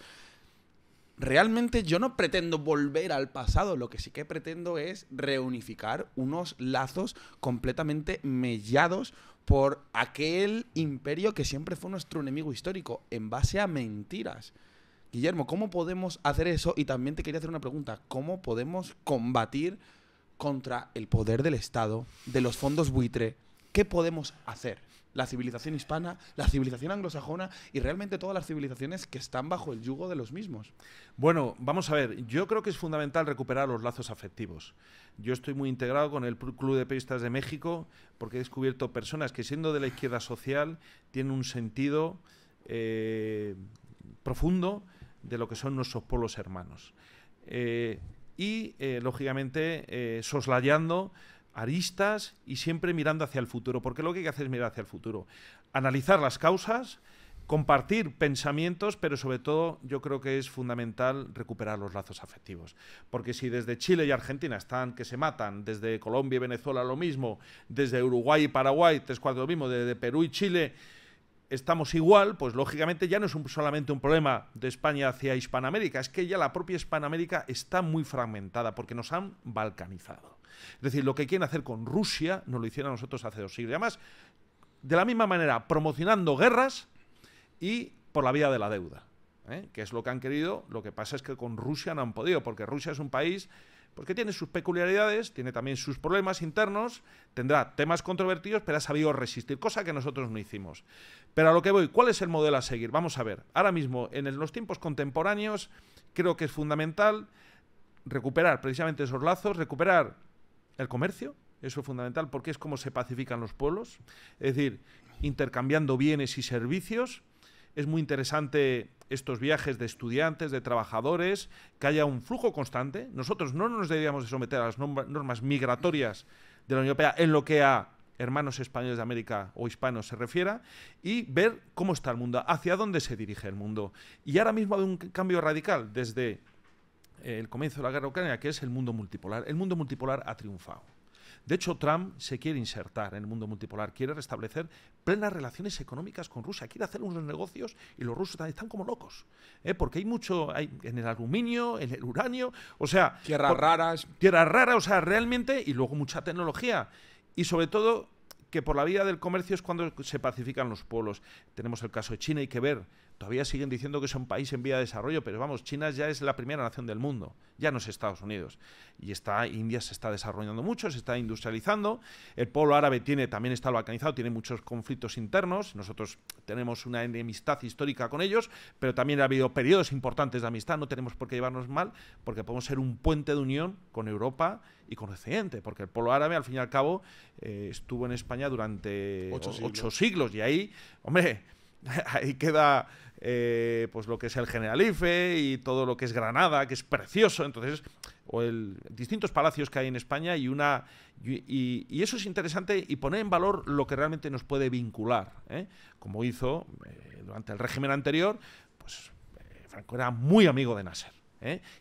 Realmente yo no pretendo volver al pasado. Lo que sí que pretendo es reunificar unos lazos completamente mellados por aquel imperio que siempre fue nuestro enemigo histórico, en base a mentiras. Guillermo, ¿cómo podemos hacer eso? Y también te quería hacer una pregunta. ¿Cómo podemos combatir contra el poder del Estado, de los fondos buitre? ¿Qué podemos hacer? La civilización hispana, la civilización anglosajona y realmente todas las civilizaciones que están bajo el yugo de los mismos. Bueno, vamos a ver. Yo creo que es fundamental recuperar los lazos afectivos. Yo estoy muy integrado con el Club de Periodistas de México porque he descubierto personas que, siendo de la izquierda social, tienen un sentido profundo de lo que son nuestros pueblos hermanos. Lógicamente, soslayando aristas y siempre mirando hacia el futuro, porque lo que hay que hacer es mirar hacia el futuro. Analizar las causas, compartir pensamientos, pero sobre todo yo creo que es fundamental recuperar los lazos afectivos. Porque si desde Chile y Argentina están que se matan, desde Colombia y Venezuela lo mismo, desde Uruguay y Paraguay, 3/4 lo mismo, desde Perú y Chile estamos igual, pues lógicamente ya no es solamente un problema de España hacia Hispanoamérica, es que ya la propia Hispanoamérica está muy fragmentada porque nos han balcanizado. Es decir, lo que quieren hacer con Rusia nos lo hicieron a nosotros hace 2 siglos. Y además, de la misma manera, promocionando guerras y por la vía de la deuda, que es lo que han querido. Lo que pasa es que con Rusia no han podido, porque Rusia es un país que tiene sus peculiaridades, tiene también sus problemas internos, tendrá temas controvertidos, pero ha sabido resistir, cosa que nosotros no hicimos. Pero a lo que voy, ¿cuál es el modelo a seguir? Vamos a ver, ahora mismo, en los tiempos contemporáneos, creo que es fundamental recuperar precisamente esos lazos, recuperar el comercio. Eso es fundamental porque es como se pacifican los pueblos, es decir, intercambiando bienes y servicios. Es muy interesante estos viajes de estudiantes, de trabajadores, que haya un flujo constante. Nosotros no nos deberíamos de someter a las normas migratorias de la Unión Europea en lo que a hermanos españoles de América o hispanos se refiera, y ver cómo está el mundo, hacia dónde se dirige el mundo. Y ahora mismo hay un cambio radical desde el comienzo de la guerra ucraniana, que es el mundo multipolar. El mundo multipolar ha triunfado. De hecho, Trump se quiere insertar en el mundo multipolar, quiere restablecer plenas relaciones económicas con Rusia, quiere hacer unos negocios y los rusos están como locos, porque hay mucho en el aluminio, en el uranio, o sea... Tierras raras. Tierras raras, o sea, realmente, y luego mucha tecnología. Y sobre todo, que por la vía del comercio es cuando se pacifican los pueblos. Tenemos el caso de China, hay que ver. Todavía siguen diciendo que es un país en vía de desarrollo, pero vamos, China ya es la primera nación del mundo, ya no es Estados Unidos. Y India se está desarrollando mucho, se está industrializando. El pueblo árabe también está balcanizado, tiene muchos conflictos internos. Nosotros tenemos una enemistad histórica con ellos, pero también ha habido periodos importantes de amistad. No tenemos por qué llevarnos mal, porque podemos ser un puente de unión con Europa y con Occidente, porque el pueblo árabe, al fin y al cabo, estuvo en España durante 8 siglos. Y ahí, hombre, ahí queda pues lo que es el Generalife y todo lo que es Granada, que es precioso. Entonces, distintos palacios que hay en España y eso es interesante, y poner en valor lo que realmente nos puede vincular, como hizo durante el régimen anterior. Pues Franco era muy amigo de Nasser,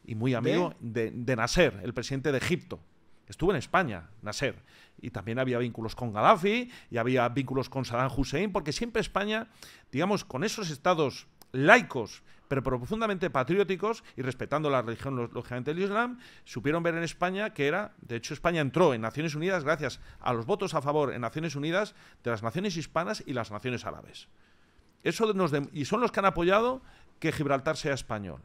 y muy amigo de Nasser, el presidente de Egipto. Estuvo en España, Nasser, y también había vínculos con Gaddafi y había vínculos con Saddam Hussein, porque siempre España, digamos, con esos estados laicos, pero profundamente patrióticos y respetando la religión, lógicamente el Islam, supieron ver en España que de hecho España entró en Naciones Unidas gracias a los votos a favor en Naciones Unidas de las naciones hispanas y las naciones árabes. Y son los que han apoyado que Gibraltar sea español.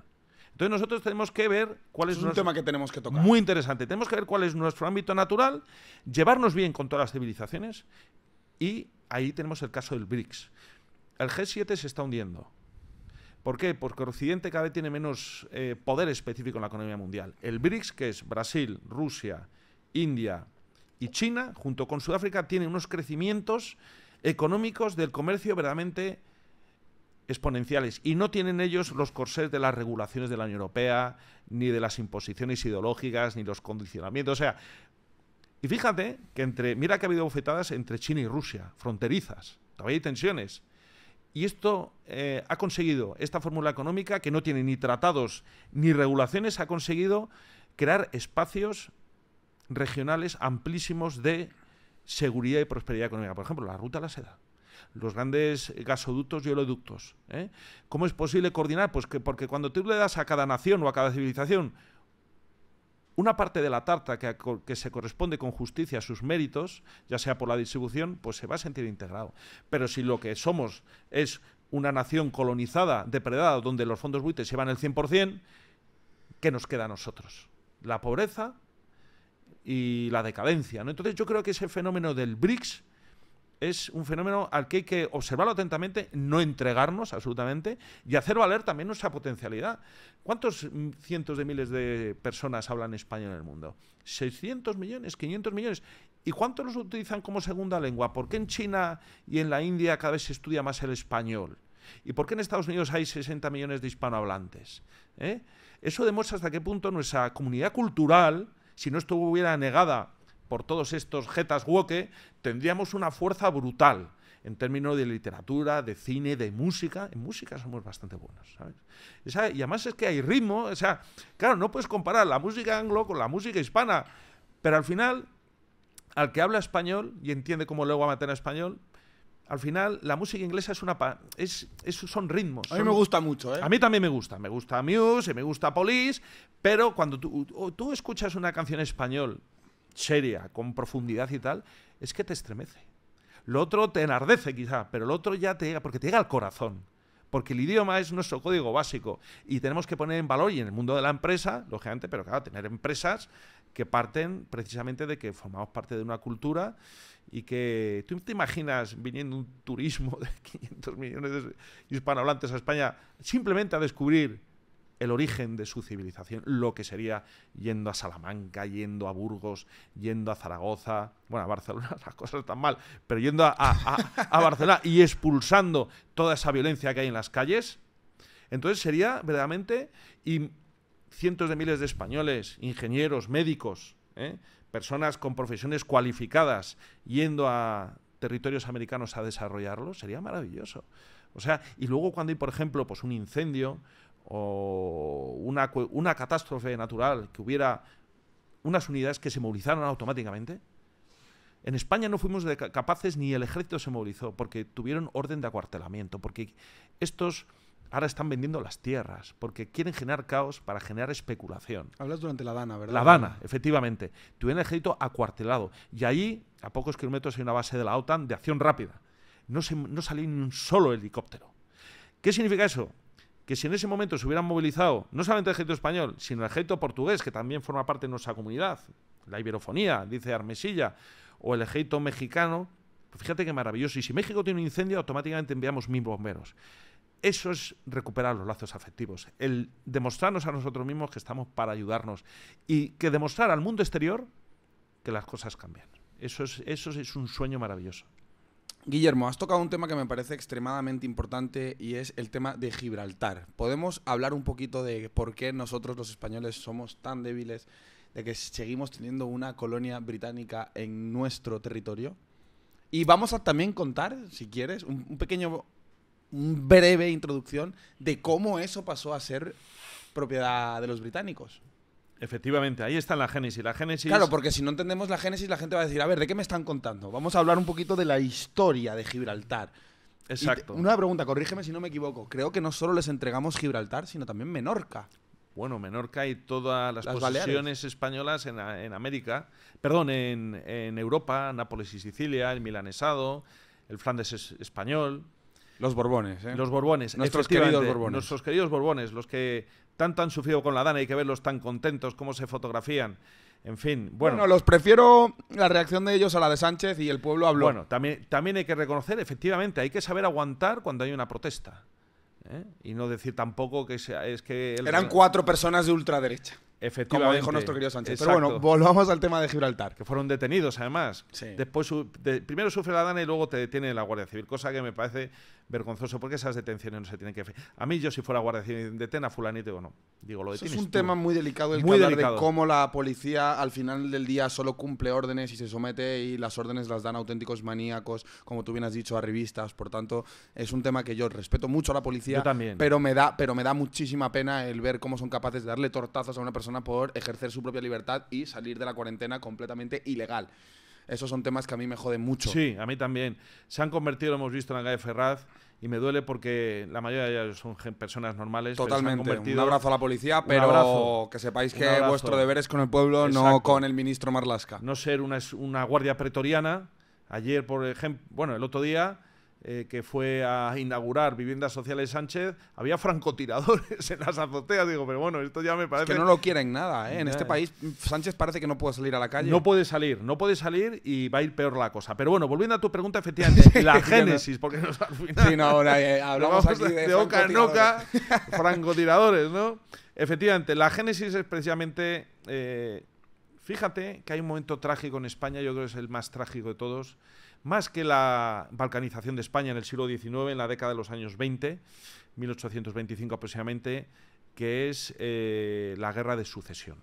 Entonces nosotros tenemos que ver cuál es un tema que tenemos que tocar. Muy interesante. Tenemos que ver cuál es nuestro ámbito natural, llevarnos bien con todas las civilizaciones, y ahí tenemos el caso del BRICS. El G7 se está hundiendo. ¿Por qué? Porque Occidente cada vez tiene menos poder específico en la economía mundial. El BRICS, que es Brasil, Rusia, India y China, junto con Sudáfrica, tienen unos crecimientos económicos del comercio verdaderamente exponenciales, y no tienen ellos los corsés de las regulaciones de la Unión Europea, ni de las imposiciones ideológicas, ni los condicionamientos. O sea, y fíjate que mira que ha habido bofetadas entre China y Rusia, fronterizas, todavía hay tensiones. Y esto ha conseguido, esta fórmula económica, que no tiene ni tratados ni regulaciones, ha conseguido crear espacios regionales amplísimos de seguridad y prosperidad económica. Por ejemplo, la ruta de la seda, los grandes gasoductos y oleoductos. ¿Cómo es posible coordinar? Pues porque cuando tú le das a cada nación o a cada civilización una parte de la tarta que se corresponde con justicia a sus méritos, ya sea por la distribución, pues se va a sentir integrado. Pero si lo que somos es una nación colonizada, depredada, donde los fondos buitres llevan el 100%, ¿qué nos queda a nosotros? La pobreza y la decadencia, ¿no? Entonces yo creo que ese fenómeno del BRICS es un fenómeno al que hay que observarlo atentamente, no entregarnos absolutamente, y hacer valer también nuestra potencialidad. ¿Cuántos cientos de miles de personas hablan español en el mundo? ¿600 millones? ¿500 millones? ¿Y cuántos los utilizan como segunda lengua? ¿Por qué en China y en la India cada vez se estudia más el español? ¿Y por qué en Estados Unidos hay 60 millones de hispanohablantes? Eso demuestra hasta qué punto nuestra comunidad cultural, si no estuviera negada por todos estos jetas woke, tendríamos una fuerza brutal en términos de literatura, de cine, de música. En música somos bastante buenos, ¿sabes? Y además es que hay ritmo, o sea, claro, no puedes comparar la música anglo con la música hispana, pero al final, al que habla español y entiende cómo lengua materna español, al final la música inglesa son ritmos. A mí me gusta mucho, A mí también me gusta Muse, me gusta Police, pero cuando tú escuchas una canción español seria, con profundidad y tal, es que te estremece. Lo otro te enardece quizá, pero lo otro ya te llega, porque te llega al corazón. Porque el idioma es nuestro código básico y tenemos que poner en valor, y en el mundo de la empresa, lógicamente, pero claro, tener empresas que parten precisamente de que formamos parte de una cultura y que tú te imaginas viniendo un turismo de 500 millones de hispanohablantes a España simplemente a descubrir el origen de su civilización, lo que sería yendo a Salamanca, yendo a Burgos, yendo a Zaragoza, bueno, a Barcelona las cosas están mal, pero yendo a Barcelona y expulsando toda esa violencia que hay en las calles. Entonces sería verdaderamente, y cientos de miles de españoles, ingenieros, médicos, personas con profesiones cualificadas yendo a territorios americanos a desarrollarlo, sería maravilloso. O sea, y luego cuando hay, por ejemplo, pues un incendio o una catástrofe natural, que hubiera unas unidades que se movilizaron automáticamente. En España no fuimos capaces, ni el ejército se movilizó, porque tuvieron orden de acuartelamiento, porque estos ahora están vendiendo las tierras, porque quieren generar caos para generar especulación. Hablas durante la Dana, ¿verdad? La Dana, efectivamente. Tuvieron el ejército acuartelado. Y allí, a pocos kilómetros, hay una base de la OTAN de acción rápida. No salió ni un solo helicóptero. ¿Qué significa eso? Que si en ese momento se hubieran movilizado no solamente el ejército español, sino el ejército portugués, que también forma parte de nuestra comunidad, la iberofonía, dice Armesilla, o el ejército mexicano, pues fíjate qué maravilloso. Y si México tiene un incendio, automáticamente enviamos 1000 bomberos. Eso es recuperar los lazos afectivos, el demostrarnos a nosotros mismos que estamos para ayudarnos y que demostrar al mundo exterior que las cosas cambian. Eso es un sueño maravilloso. Guillermo, has tocado un tema que me parece extremadamente importante y es el tema de Gibraltar. ¿Podemos hablar un poquito de por qué nosotros los españoles somos tan débiles de que seguimos teniendo una colonia británica en nuestro territorio? Y vamos a también contar, si quieres, un breve introducción de cómo eso pasó a ser propiedad de los británicos. Efectivamente, ahí está la génesis. La génesis. Claro, porque si no entendemos la génesis, la gente va a decir, a ver, ¿de qué me están contando? Vamos a hablar un poquito de la historia de Gibraltar. Exacto. Una pregunta, corrígeme si no me equivoco. Creo que no solo les entregamos Gibraltar, sino también Menorca. Bueno, Menorca y todas las posesiones Baleares españolas en América, perdón, en Europa, Nápoles y Sicilia, el milanesado, el Flandes español. Los Borbones, ¿eh? Los Borbones. Nuestros queridos Borbones. Nuestros queridos Borbones, los que tanto han sufrido con la Dana, hay que verlos tan contentos, cómo se fotografían. En fin, bueno. Los prefiero la reacción de ellos a la de Sánchez y el pueblo habló. Bueno, también hay que reconocer, efectivamente, hay que saber aguantar cuando hay una protesta. Y no decir tampoco que es que... Eran 4 personas de ultraderecha. Efectivamente. Como dijo nuestro querido Sánchez. Exacto. Pero bueno, volvamos al tema de Gibraltar. Que fueron detenidos, además. Sí. Después, primero sufre la Dana y luego te detiene la Guardia Civil, cosa que me parece vergonzoso, porque esas detenciones no se tienen que hacer. A mí, yo si fuera Guardia Civil, detén a fulanito, digo, no. Digo, lo detienes Es un tú. tema muy delicado el que hablar de cómo la policía al final del día solo cumple órdenes y se somete, y las órdenes las dan auténticos maníacos, como tú bien has dicho, arribistas. Por tanto, es un tema que yo respeto mucho a la policía. Yo también. Pero me da muchísima pena el ver cómo son capaces de darle tortazos a una persona por ejercer su propia libertad y salir de la cuarentena completamente ilegal. Esos son temas que a mí me joden mucho. Sí, a mí también. Se han convertido, lo hemos visto en la calle Ferraz, y me duele porque la mayoría de ellos son personas normales. Totalmente. Un abrazo a la policía, pero que sepáis que vuestro deber es con el pueblo, exacto, no con el ministro Marlaska. No ser una guardia pretoriana. Ayer, por ejemplo, bueno, el otro día, que fue a inaugurar Viviendas Sociales Sánchez, había francotiradores en las azoteas. Digo, pero bueno, esto ya me parece... Es que no lo quieren nada, ¿eh? En este país, Sánchez parece que no puede salir a la calle. No puede salir y va a ir peor la cosa. Pero bueno, volviendo a tu pregunta, efectivamente, la génesis, porque al final... Sí, no, hablamos aquí de oca en oca, francotiradores, ¿no? Efectivamente, la génesis es precisamente... Fíjate que hay un momento trágico en España, yo creo que es el más trágico de todos, más que la balcanización de España en el siglo XIX, en la década de los años 20, 1825 aproximadamente, que es la Guerra de Sucesión.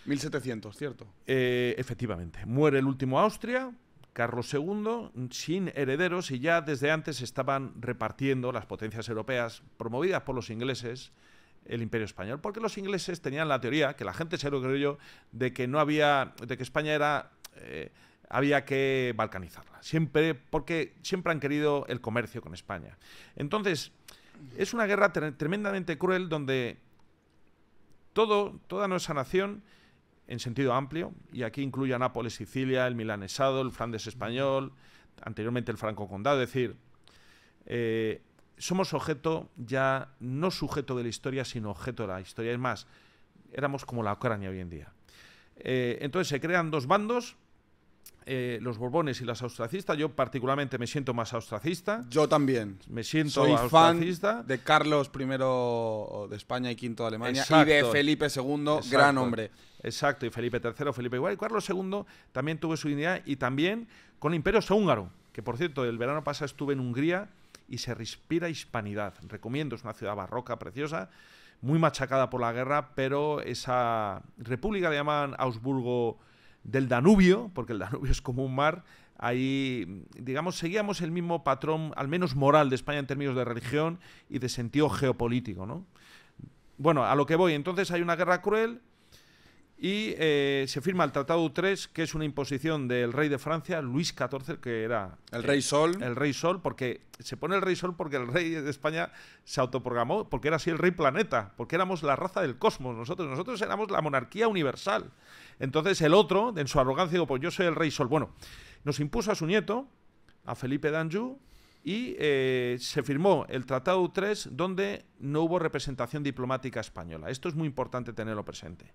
1700, ¿cierto? Efectivamente. Muere el último Austria, Carlos II, sin herederos, y ya desde antes estaban repartiendo las potencias europeas, promovidas por los ingleses, el Imperio Español, porque los ingleses tenían la teoría, que la gente se lo creyó yo, de que no había, de que España era, había que balcanizarla, porque siempre han querido el comercio con España. Entonces, es una guerra tremendamente cruel donde toda nuestra nación, en sentido amplio, y aquí incluye a Nápoles, Sicilia, el milanesado, el Flandes español, anteriormente el Franco Condado, es decir, somos objeto, ya no sujeto de la historia, sino objeto de la historia. Es más, éramos como la Ucrania hoy en día. Entonces se crean dos bandos, los borbones y los austracistas. Yo particularmente me siento más austracista. Yo también. Me siento Soy austracista. fan de Carlos I de España y V de Alemania. Exacto. Y de Felipe II, Exacto. gran hombre. Exacto, y Felipe III, Felipe igual. Y Carlos II también tuvo su unidad, y también con el Imperio Austrohúngaro, que por cierto, el verano pasado estuve en Hungría y se respira hispanidad. Recomiendo, es una ciudad barroca, preciosa, muy machacada por la guerra, pero esa república le llaman Augsburgo del Danubio, porque el Danubio es como un mar. Ahí, digamos, seguíamos el mismo patrón, al menos moral, de España en términos de religión y de sentido geopolítico, ¿no? Bueno, a lo que voy. Entonces hay una guerra cruel y se firma el Tratado de Utrecht, que es una imposición del rey de Francia, Luis XIV, que era... El Rey Sol. El Rey Sol, porque se pone el Rey Sol porque el rey de España se autoprogramó, porque era así el rey planeta, porque éramos la raza del cosmos, nosotros éramos la monarquía universal. Entonces el otro, en su arrogancia, digo, pues yo soy el Rey Sol. Bueno, nos impuso a su nieto, a Felipe d'Anjou, y se firmó el Tratado de Utrecht, donde no hubo representación diplomática española. Esto es muy importante tenerlo presente.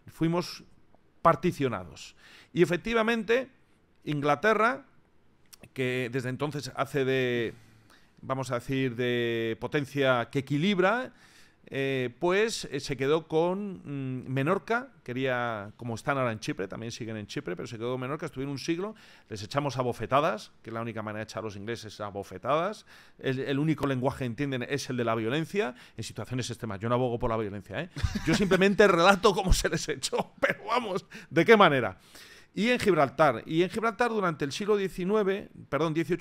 Fuimos particionados. Y efectivamente, Inglaterra, que desde entonces hace de, vamos a decir, de potencia que equilibra, pues se quedó con Menorca, quería, como están ahora en Chipre, también siguen en Chipre, pero se quedó con Menorca, estuvieron un siglo, les echamos a bofetadas, que es la única manera de echar a los ingleses, a bofetadas. El único lenguaje que entienden es el de la violencia en situaciones extremas. Yo no abogo por la violencia, ¿eh? Yo simplemente relato cómo se les echó, pero vamos, ¿de qué manera? Y en Gibraltar durante el siglo XVIII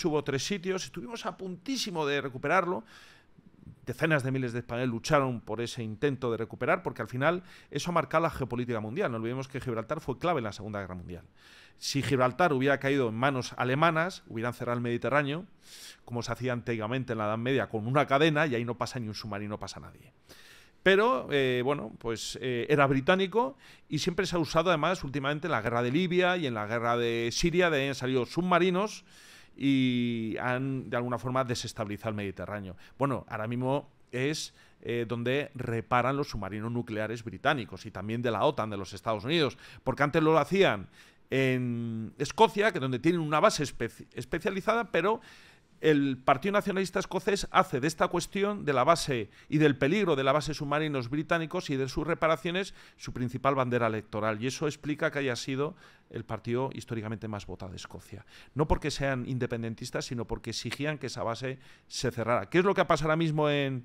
hubo 3 sitios, estuvimos a puntísimo de recuperarlo. Decenas de miles de españoles lucharon por ese intento de recuperar, porque al final eso ha marcado la geopolítica mundial. No olvidemos que Gibraltar fue clave en la Segunda Guerra Mundial. Si Gibraltar hubiera caído en manos alemanas, hubieran cerrado el Mediterráneo, como se hacía antiguamente en la Edad Media, con una cadena, y ahí no pasa ni un submarino, no pasa nadie. Pero, bueno, pues era británico, y siempre se ha usado además últimamente en la guerra de Libia y en la guerra de Siria, de ahí han salido submarinos y han de alguna forma desestabilizado el Mediterráneo. Bueno, ahora mismo es donde reparan los submarinos nucleares británicos y también de la OTAN, de los Estados Unidos, porque antes lo hacían en Escocia, que donde tienen una base especializada, pero el Partido Nacionalista Escocés hace de esta cuestión de la base y del peligro de la base de submarinos británicos y de sus reparaciones su principal bandera electoral, y eso explica que haya sido el partido históricamente más votado de Escocia. No porque sean independentistas, sino porque exigían que esa base se cerrara. ¿Qué es lo que pasa ahora mismo en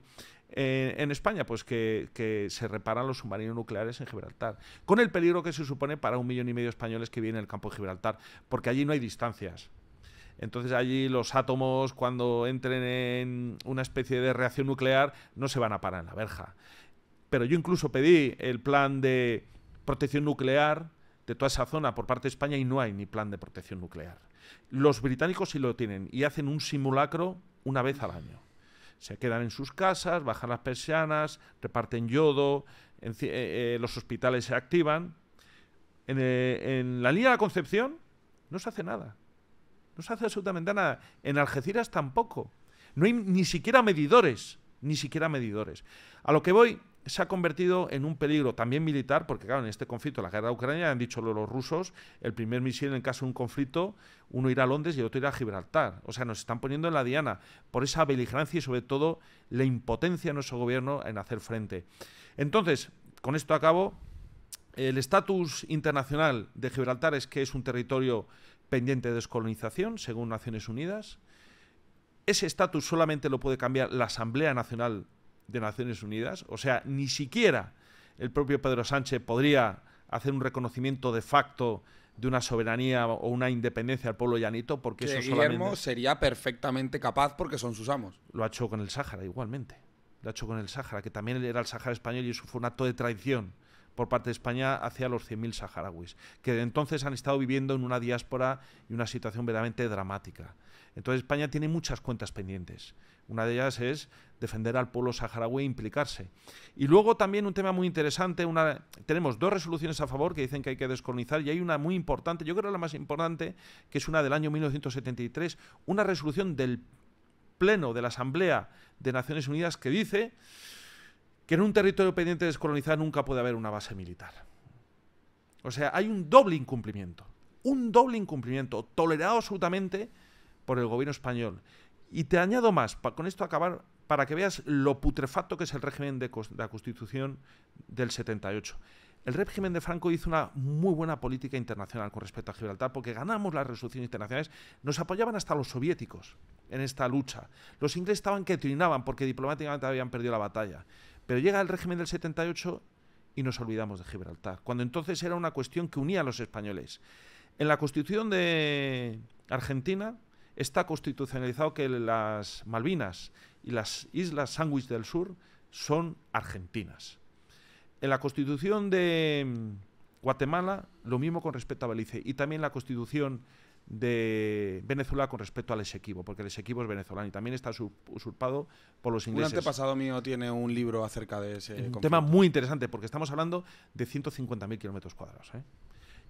España? Pues que se reparan los submarinos nucleares en Gibraltar, con el peligro que se supone para 1,5 millones de españoles que viven en el campo de Gibraltar, porque allí no hay distancias. Entonces allí los átomos, cuando entren en una especie de reacción nuclear, no se van a parar en la verja. Pero yo incluso pedí el plan de protección nuclear de toda esa zona por parte de España y no hay ni plan de protección nuclear. Los británicos sí lo tienen y hacen un simulacro una vez al año. Se quedan en sus casas, bajan las persianas, reparten yodo, los hospitales se activan. En la línea de la Concepción no se hace nada. No se hace absolutamente nada. En Algeciras tampoco. No hay ni siquiera medidores. Ni siquiera medidores. A lo que voy, se ha convertido en un peligro también militar, porque claro, en este conflicto, la guerra de Ucrania, han dicho los rusos, el primer misil en caso de un conflicto, uno irá a Londres y el otro irá a Gibraltar. O sea, nos están poniendo en la diana por esa beligerancia y sobre todo la impotencia de nuestro gobierno en hacer frente. Entonces, con esto acabo. El estatus internacional de Gibraltar es que es un territorio pendiente de descolonización, según Naciones Unidas. Ese estatus solamente lo puede cambiar la Asamblea Nacional de Naciones Unidas. O sea, ni siquiera el propio Pedro Sánchez podría hacer un reconocimiento de facto de una soberanía o una independencia al pueblo llanito, porque que eso Guillermo solamente sería perfectamente capaz porque son sus amos. lo ha hecho con el Sáhara igualmente. Lo ha hecho con el Sáhara, que también era el Sáhara español, y eso fue un acto de traición por parte de España hacia los 100.000 saharauis, que de entonces han estado viviendo en una diáspora y una situación verdaderamente dramática. Entonces España tiene muchas cuentas pendientes. Una de ellas es defender al pueblo saharaui e implicarse. Y luego también un tema muy interesante, tenemos 2 resoluciones a favor que dicen que hay que descolonizar, y hay una muy importante, yo creo la más importante, que es una del año 1973, una resolución del Pleno de la Asamblea de Naciones Unidas que dice que en un territorio pendiente de descolonizar nunca puede haber una base militar. O sea, hay un doble incumplimiento tolerado absolutamente por el gobierno español. Y te añado más, con esto acabar, para que veas lo putrefacto que es el régimen de la Constitución del 78. El régimen de Franco hizo una muy buena política internacional con respecto a Gibraltar, porque ganamos las resoluciones internacionales, nos apoyaban hasta los soviéticos en esta lucha. Los ingleses estaban que trinaban porque diplomáticamente habían perdido la batalla. Pero llega el régimen del 78 y nos olvidamos de Gibraltar, cuando entonces era una cuestión que unía a los españoles. En la Constitución de Argentina está constitucionalizado que las Malvinas y las Islas Sándwich del Sur son argentinas. En la Constitución de Guatemala, lo mismo con respecto a Belice, y también la Constitución de Venezuela con respecto al Esequibo, porque el Esequibo es venezolano y también está usurpado por los ingleses. Un antepasado mío tiene un libro acerca de ese conflicto. Un tema muy interesante, porque estamos hablando de 150.000 kilómetros cuadrados, ¿eh?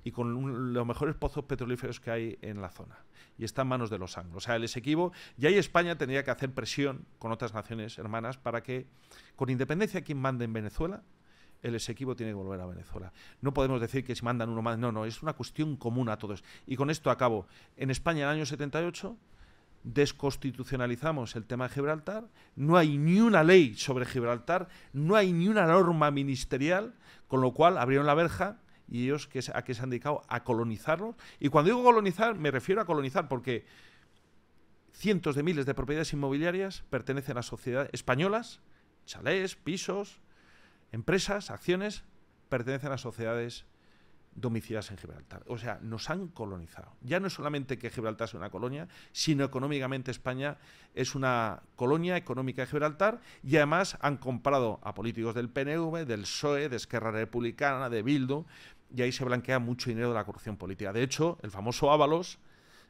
Y con los mejores pozos petrolíferos que hay en la zona. Y está en manos de los anglos. O sea, el Esequibo, y ahí España tendría que hacer presión con otras naciones hermanas para que, con independencia de quien mande en Venezuela, el Esequibo tiene que volver a Venezuela. No podemos decir que si mandan uno más, no, es una cuestión común a todos. Y con esto acabo. En España, en el año 78, desconstitucionalizamos el tema de Gibraltar, no hay ni una ley sobre Gibraltar, no hay ni una norma ministerial, con lo cual abrieron la verja y ellos a qué se han dedicado a colonizarlo. Y cuando digo colonizar, me refiero a colonizar porque cientos de miles de propiedades inmobiliarias pertenecen a sociedades españolas, chalés, pisos, empresas, acciones, pertenecen a sociedades domiciliadas en Gibraltar. O sea, nos han colonizado. Ya no es solamente que Gibraltar sea una colonia, sino económicamente España es una colonia económica de Gibraltar, y además han comprado a políticos del PNV, del PSOE, de Esquerra Republicana, de Bildu, y ahí se blanquea mucho dinero de la corrupción política. De hecho, el famoso Ábalos,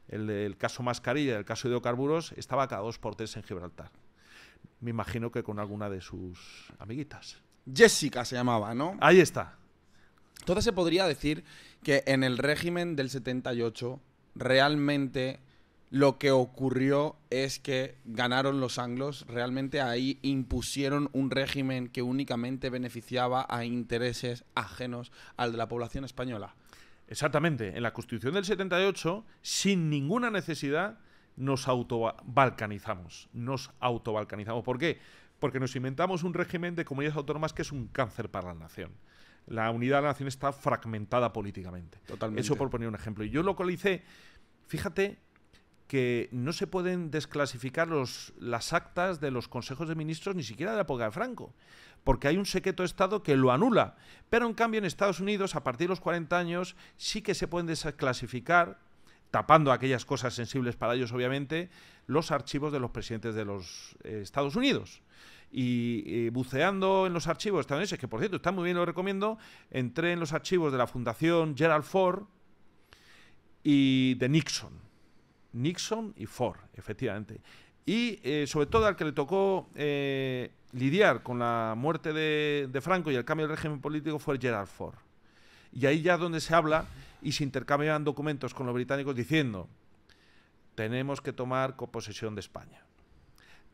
el caso Mascarilla, el caso de hidrocarburos, estaba cada 2 por 3 en Gibraltar. Me imagino que con alguna de sus amiguitas. Jessica se llamaba, ¿no? Ahí está. Entonces se podría decir que en el régimen del 78 realmente lo que ocurrió es que ganaron los anglos, realmente ahí impusieron un régimen que únicamente beneficiaba a intereses ajenos al de la población española. Exactamente. En la Constitución del 78, sin ninguna necesidad, nos autobalcanizamos. ¿Por qué? Porque nos inventamos un régimen de comunidades autónomas que es un cáncer para la nación. La unidad de la nación está fragmentada políticamente. Totalmente. Eso por poner un ejemplo. Y yo localicé, fíjate que no se pueden desclasificar las actas de los consejos de ministros ni siquiera de la época de Franco, porque hay un secreto de Estado que lo anula. Pero en cambio en Estados Unidos, a partir de los 40 años, sí que se pueden desclasificar, tapando aquellas cosas sensibles para ellos, obviamente, los archivos de los presidentes de los Estados Unidos. Y buceando en los archivos estadounidenses, que por cierto están muy bien, lo recomiendo, entré en los archivos de la Fundación Gerald Ford y de Nixon y Ford, efectivamente. Y sobre todo al que le tocó lidiar con la muerte de Franco y el cambio del régimen político fue Gerald Ford. Y ahí ya donde se habla y se intercambian documentos con los británicos diciendo: tenemos que tomar posesión de España.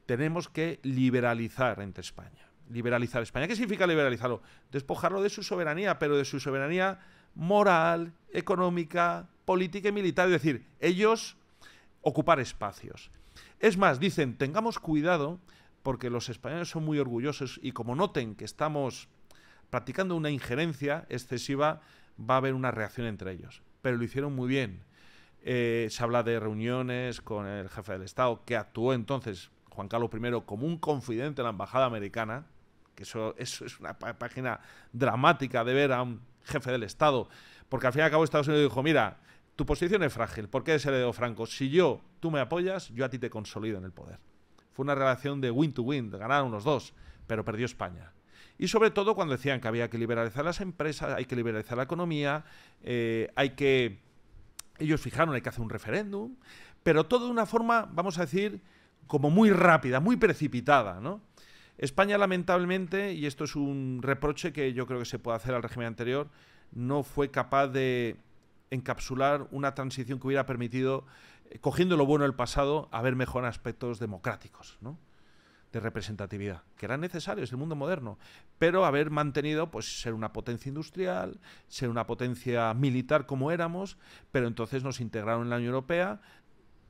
Tenemos que liberalizar entre España. Liberalizar España. ¿Qué significa liberalizarlo? Despojarlo de su soberanía, pero de su soberanía moral, económica, política y militar. Es decir, ellos ocupar espacios. Es más, dicen, tengamos cuidado porque los españoles son muy orgullosos y como noten que estamos practicando una injerencia excesiva, va a haber una reacción entre ellos. Pero lo hicieron muy bien. Se habla de reuniones con el jefe del Estado, que actuó entonces, Juan Carlos I, como un confidente de la embajada americana, que eso es una página dramática de ver a un jefe del Estado, porque al fin y al cabo Estados Unidos dijo, mira, tu posición es frágil, ¿por qué es heredero Franco? Si tú me apoyas, yo a ti te consolido en el poder. Fue una relación de win to win, ganaron los dos, pero perdió España. Y sobre todo cuando decían que había que liberalizar las empresas, hay que liberalizar la economía, ellos fijaron, hay que hacer un referéndum, pero todo de una forma, vamos a decir, como muy rápida, muy precipitada, ¿no? España, lamentablemente, y esto es un reproche que yo creo que se puede hacer al régimen anterior, no fue capaz de encapsular una transición que hubiera permitido, cogiendo lo bueno del pasado, a ver mejor aspectos democráticos, ¿no? De representatividad, que eran necesarios en el mundo moderno, pero haber mantenido, pues, ser una potencia industrial, ser una potencia militar como éramos, pero entonces nos integraron en la Unión Europea,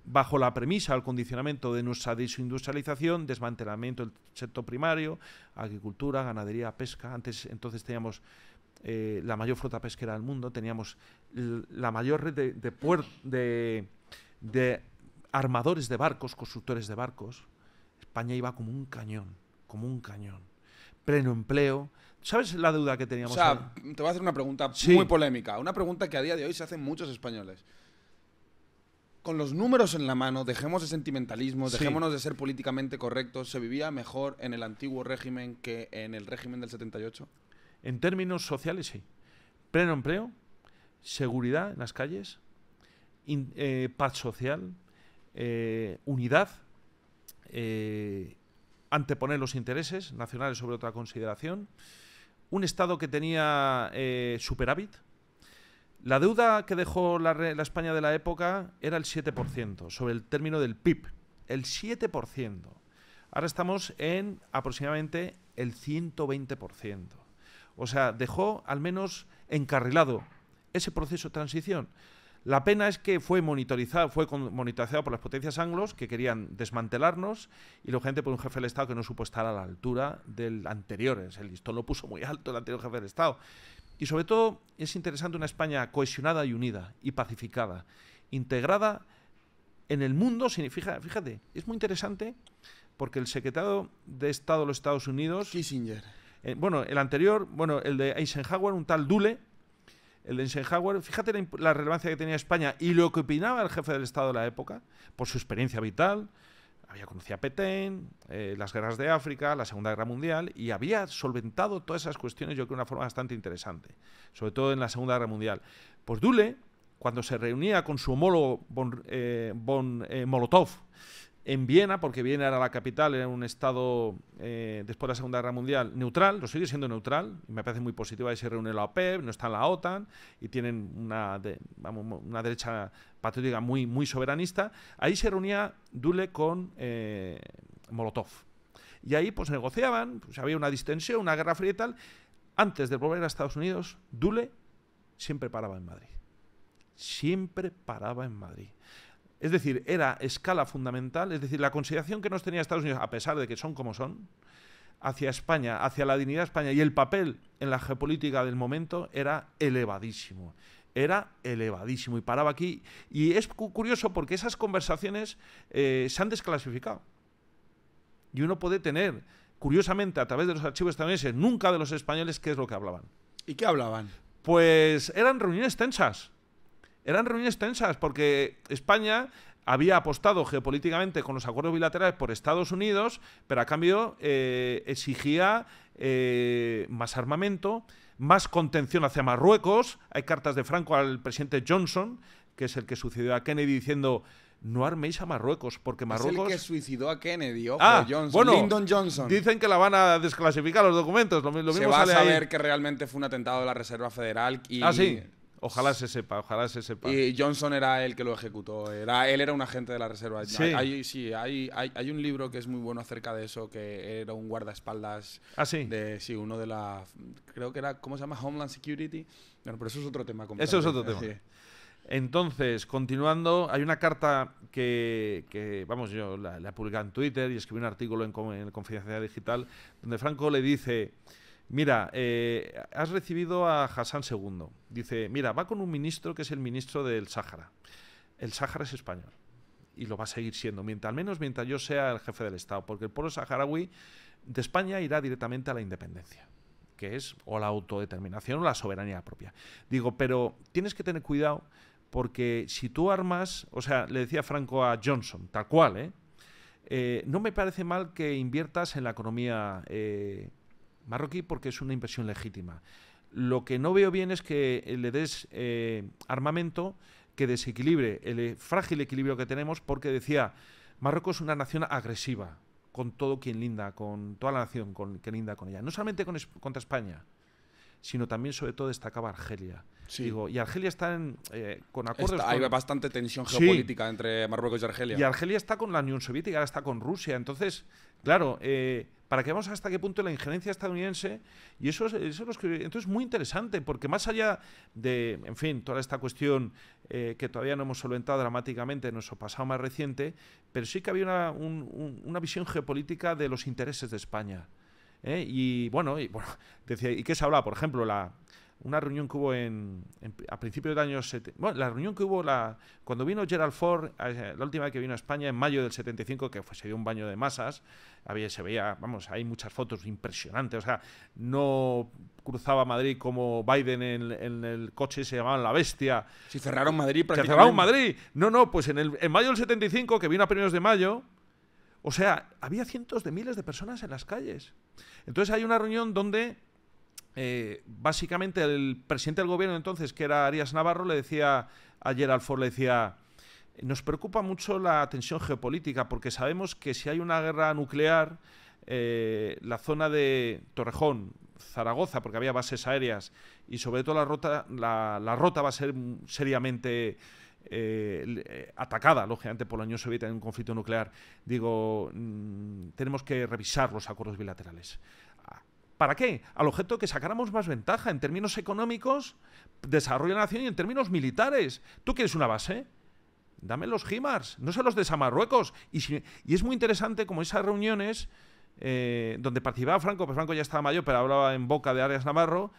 bajo la premisa, el condicionamiento de nuestra desindustrialización, desmantelamiento del sector primario, agricultura, ganadería, pesca. Entonces teníamos la mayor flota pesquera del mundo, teníamos la mayor red de armadores de barcos, constructores de barcos. España iba como un cañón, pleno empleo. ¿Sabes la deuda que teníamos? O sea, te voy a hacer una pregunta muy polémica, una pregunta que a día de hoy se hacen muchos españoles. Con los números en la mano, dejemos de sentimentalismo, dejémonos de ser políticamente correctos. ¿Se vivía mejor en el antiguo régimen que en el régimen del 78? En términos sociales, sí. Pleno empleo, seguridad en las calles, paz social, unidad, anteponer los intereses nacionales sobre otra consideración, un Estado que tenía superávit. La deuda que dejó la España de la época era el 7%, sobre el término del PIB, el 7%. Ahora estamos en aproximadamente el 120%. O sea, dejó al menos encarrilado ese proceso de transición. La pena es que fue monitorizado por las potencias anglos que querían desmantelarnos y lógicamente por un jefe del Estado que no supo estar a la altura del anterior. El listón lo puso muy alto el anterior jefe del Estado. Y sobre todo es interesante una España cohesionada y unida y pacificada, integrada en el mundo. Fíjate, es muy interesante porque el secretario de Estado de los Estados Unidos... Kissinger. El anterior, el de Eisenhower, un tal Dule, el de Eisenhower, fíjate la relevancia que tenía España y lo que opinaba el jefe del Estado de la época, por su experiencia vital. Había conocido a Petén, las guerras de África, la Segunda Guerra Mundial, y había solventado todas esas cuestiones, yo creo, de una forma bastante interesante, sobre todo en la Segunda Guerra Mundial. Pues Dule, cuando se reunía con su homólogo Molotov en Viena, porque Viena era la capital, era un estado, después de la Segunda Guerra Mundial, neutral, lo sigue siendo neutral, y me parece muy positivo, ahí se reúne la OPEP, no está en la OTAN, y tienen una derecha patriótica muy soberanista. Ahí se reunía Dule con Molotov. Y ahí pues negociaban, pues había una distensión, una guerra fría y tal. Antes de volver a Estados Unidos, Dule siempre paraba en Madrid. Siempre paraba en Madrid. Es decir, era escala fundamental, es decir, la consideración que nos tenía Estados Unidos, a pesar de que son como son, hacia España, hacia la dignidad de España y el papel en la geopolítica del momento era elevadísimo. Era elevadísimo y paraba aquí. Y es curioso porque esas conversaciones se han desclasificado. Y uno puede tener, curiosamente, a través de los archivos estadounidenses, nunca de los españoles, qué es lo que hablaban. ¿Y qué hablaban? Pues eran reuniones tensas. Eran reuniones tensas porque España había apostado geopolíticamente con los acuerdos bilaterales por Estados Unidos, pero a cambio exigía más armamento, más contención hacia Marruecos. Hay cartas de Franco al presidente Johnson, que es el que sucedió a Kennedy, diciendo: no arméis a Marruecos, porque Marruecos... Es el que suicidó a Kennedy, ojo, Johnson, bueno, Lyndon Johnson. Dicen que la van a desclasificar los documentos. Lo mismo se va a sale saber ahí. Que realmente fue un atentado de la Reserva Federal y... sí. Ojalá se sepa, ojalá se sepa. Y Johnson era el que lo ejecutó. Él era un agente de la Reserva. Sí. Hay un libro que es muy bueno acerca de eso, que era un guardaespaldas. Sí. Uno de la... Creo que era... ¿Cómo se llama? Homeland Security. Bueno, pero eso es otro tema. Eso es otro tema. Sí. Entonces, continuando, hay una carta que vamos, yo la he publicado en Twitter y escribí un artículo en Confidencialidad Digital, donde Franco le dice... Mira, has recibido a Hassan II. Dice, mira, va con un ministro que es el ministro del Sáhara. El Sáhara es español. Y lo va a seguir siendo, al menos mientras yo sea el jefe del Estado. Porque el pueblo saharaui de España irá directamente a la independencia, que es o la autodeterminación o la soberanía propia. Digo, pero tienes que tener cuidado porque si tú armas... O sea, le decía Franco a Johnson, tal cual, no me parece mal que inviertas en la economía marroquí porque es una inversión legítima. Lo que no veo bien es que le des armamento que desequilibre el frágil equilibrio que tenemos, porque decía, Marruecos es una nación agresiva con todo quien linda, con toda la nación que linda con ella. No solamente contra España, sino también, sobre todo, destacaba Argelia. Sí. Digo, y Argelia está con acuerdos... Hay bastante tensión geopolítica entre Marruecos y Argelia. Y Argelia está con la Unión Soviética, ahora está con Rusia. Entonces, claro, para que veamos hasta qué punto la injerencia estadounidense... Y entonces es muy interesante, porque más allá de, en fin, toda esta cuestión que todavía no hemos solventado dramáticamente en nuestro pasado más reciente, pero sí que había una visión geopolítica de los intereses de España. Y bueno, decía, ¿y qué se hablaba? Por ejemplo, una reunión que hubo a principios del año... Bueno, la reunión que hubo cuando vino Gerald Ford, la última vez que vino a España, en mayo del 75, que se dio un baño de masas, se veía, vamos, hay muchas fotos impresionantes, o sea, no cruzaba Madrid como Biden en el coche, se llamaban La Bestia. Si cerraron Madrid prácticamente. Se cerraron Madrid. No, pues en mayo del 75, que vino a primeros de mayo, o sea, había cientos de miles de personas en las calles. Entonces hay una reunión donde básicamente el presidente del gobierno entonces, que era Arias Navarro, le decía a Gerald Ford, le decía, nos preocupa mucho la tensión geopolítica porque sabemos que si hay una guerra nuclear, la zona de Torrejón, Zaragoza, porque había bases aéreas, y sobre todo la rota va a ser seriamente atacada, lógicamente, por la Unión Soviética en un conflicto nuclear. Digo, tenemos que revisar los acuerdos bilaterales. ¿Para qué? Al objeto de que sacáramos más ventaja en términos económicos, desarrollo de la nación, y en términos militares. ¿Tú quieres una base? Dame los HIMARS, no se los des a Marruecos. Y es muy interesante como esas reuniones donde participaba Franco, pues Franco ya estaba mayor, pero hablaba en boca de Arias Navarro.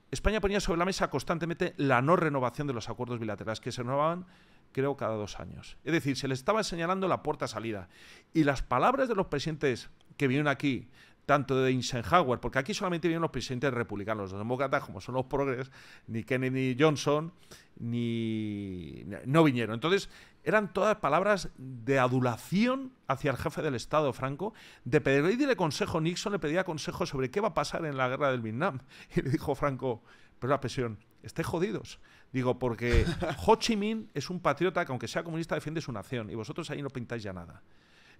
España ponía sobre la mesa constantemente la no renovación de los acuerdos bilaterales, que se renovaban, creo, cada 2 años. Es decir, se les estaba señalando la puerta salida. Y las palabras de los presidentes que vinieron aquí, tanto de Eisenhower, porque aquí solamente vienen los presidentes republicanos, los demócratas, como son los progres, ni Kennedy ni Johnson, no vinieron. Entonces, eran todas palabras de adulación hacia el jefe del Estado, Franco, de pedirle consejo. Nixon le pedía consejo sobre qué va a pasar en la guerra del Vietnam. Y le dijo Franco, pero la presión, estéis jodidos. Digo, porque Ho Chi Minh es un patriota que, aunque sea comunista, defiende su nación, y vosotros ahí no pintáis ya nada.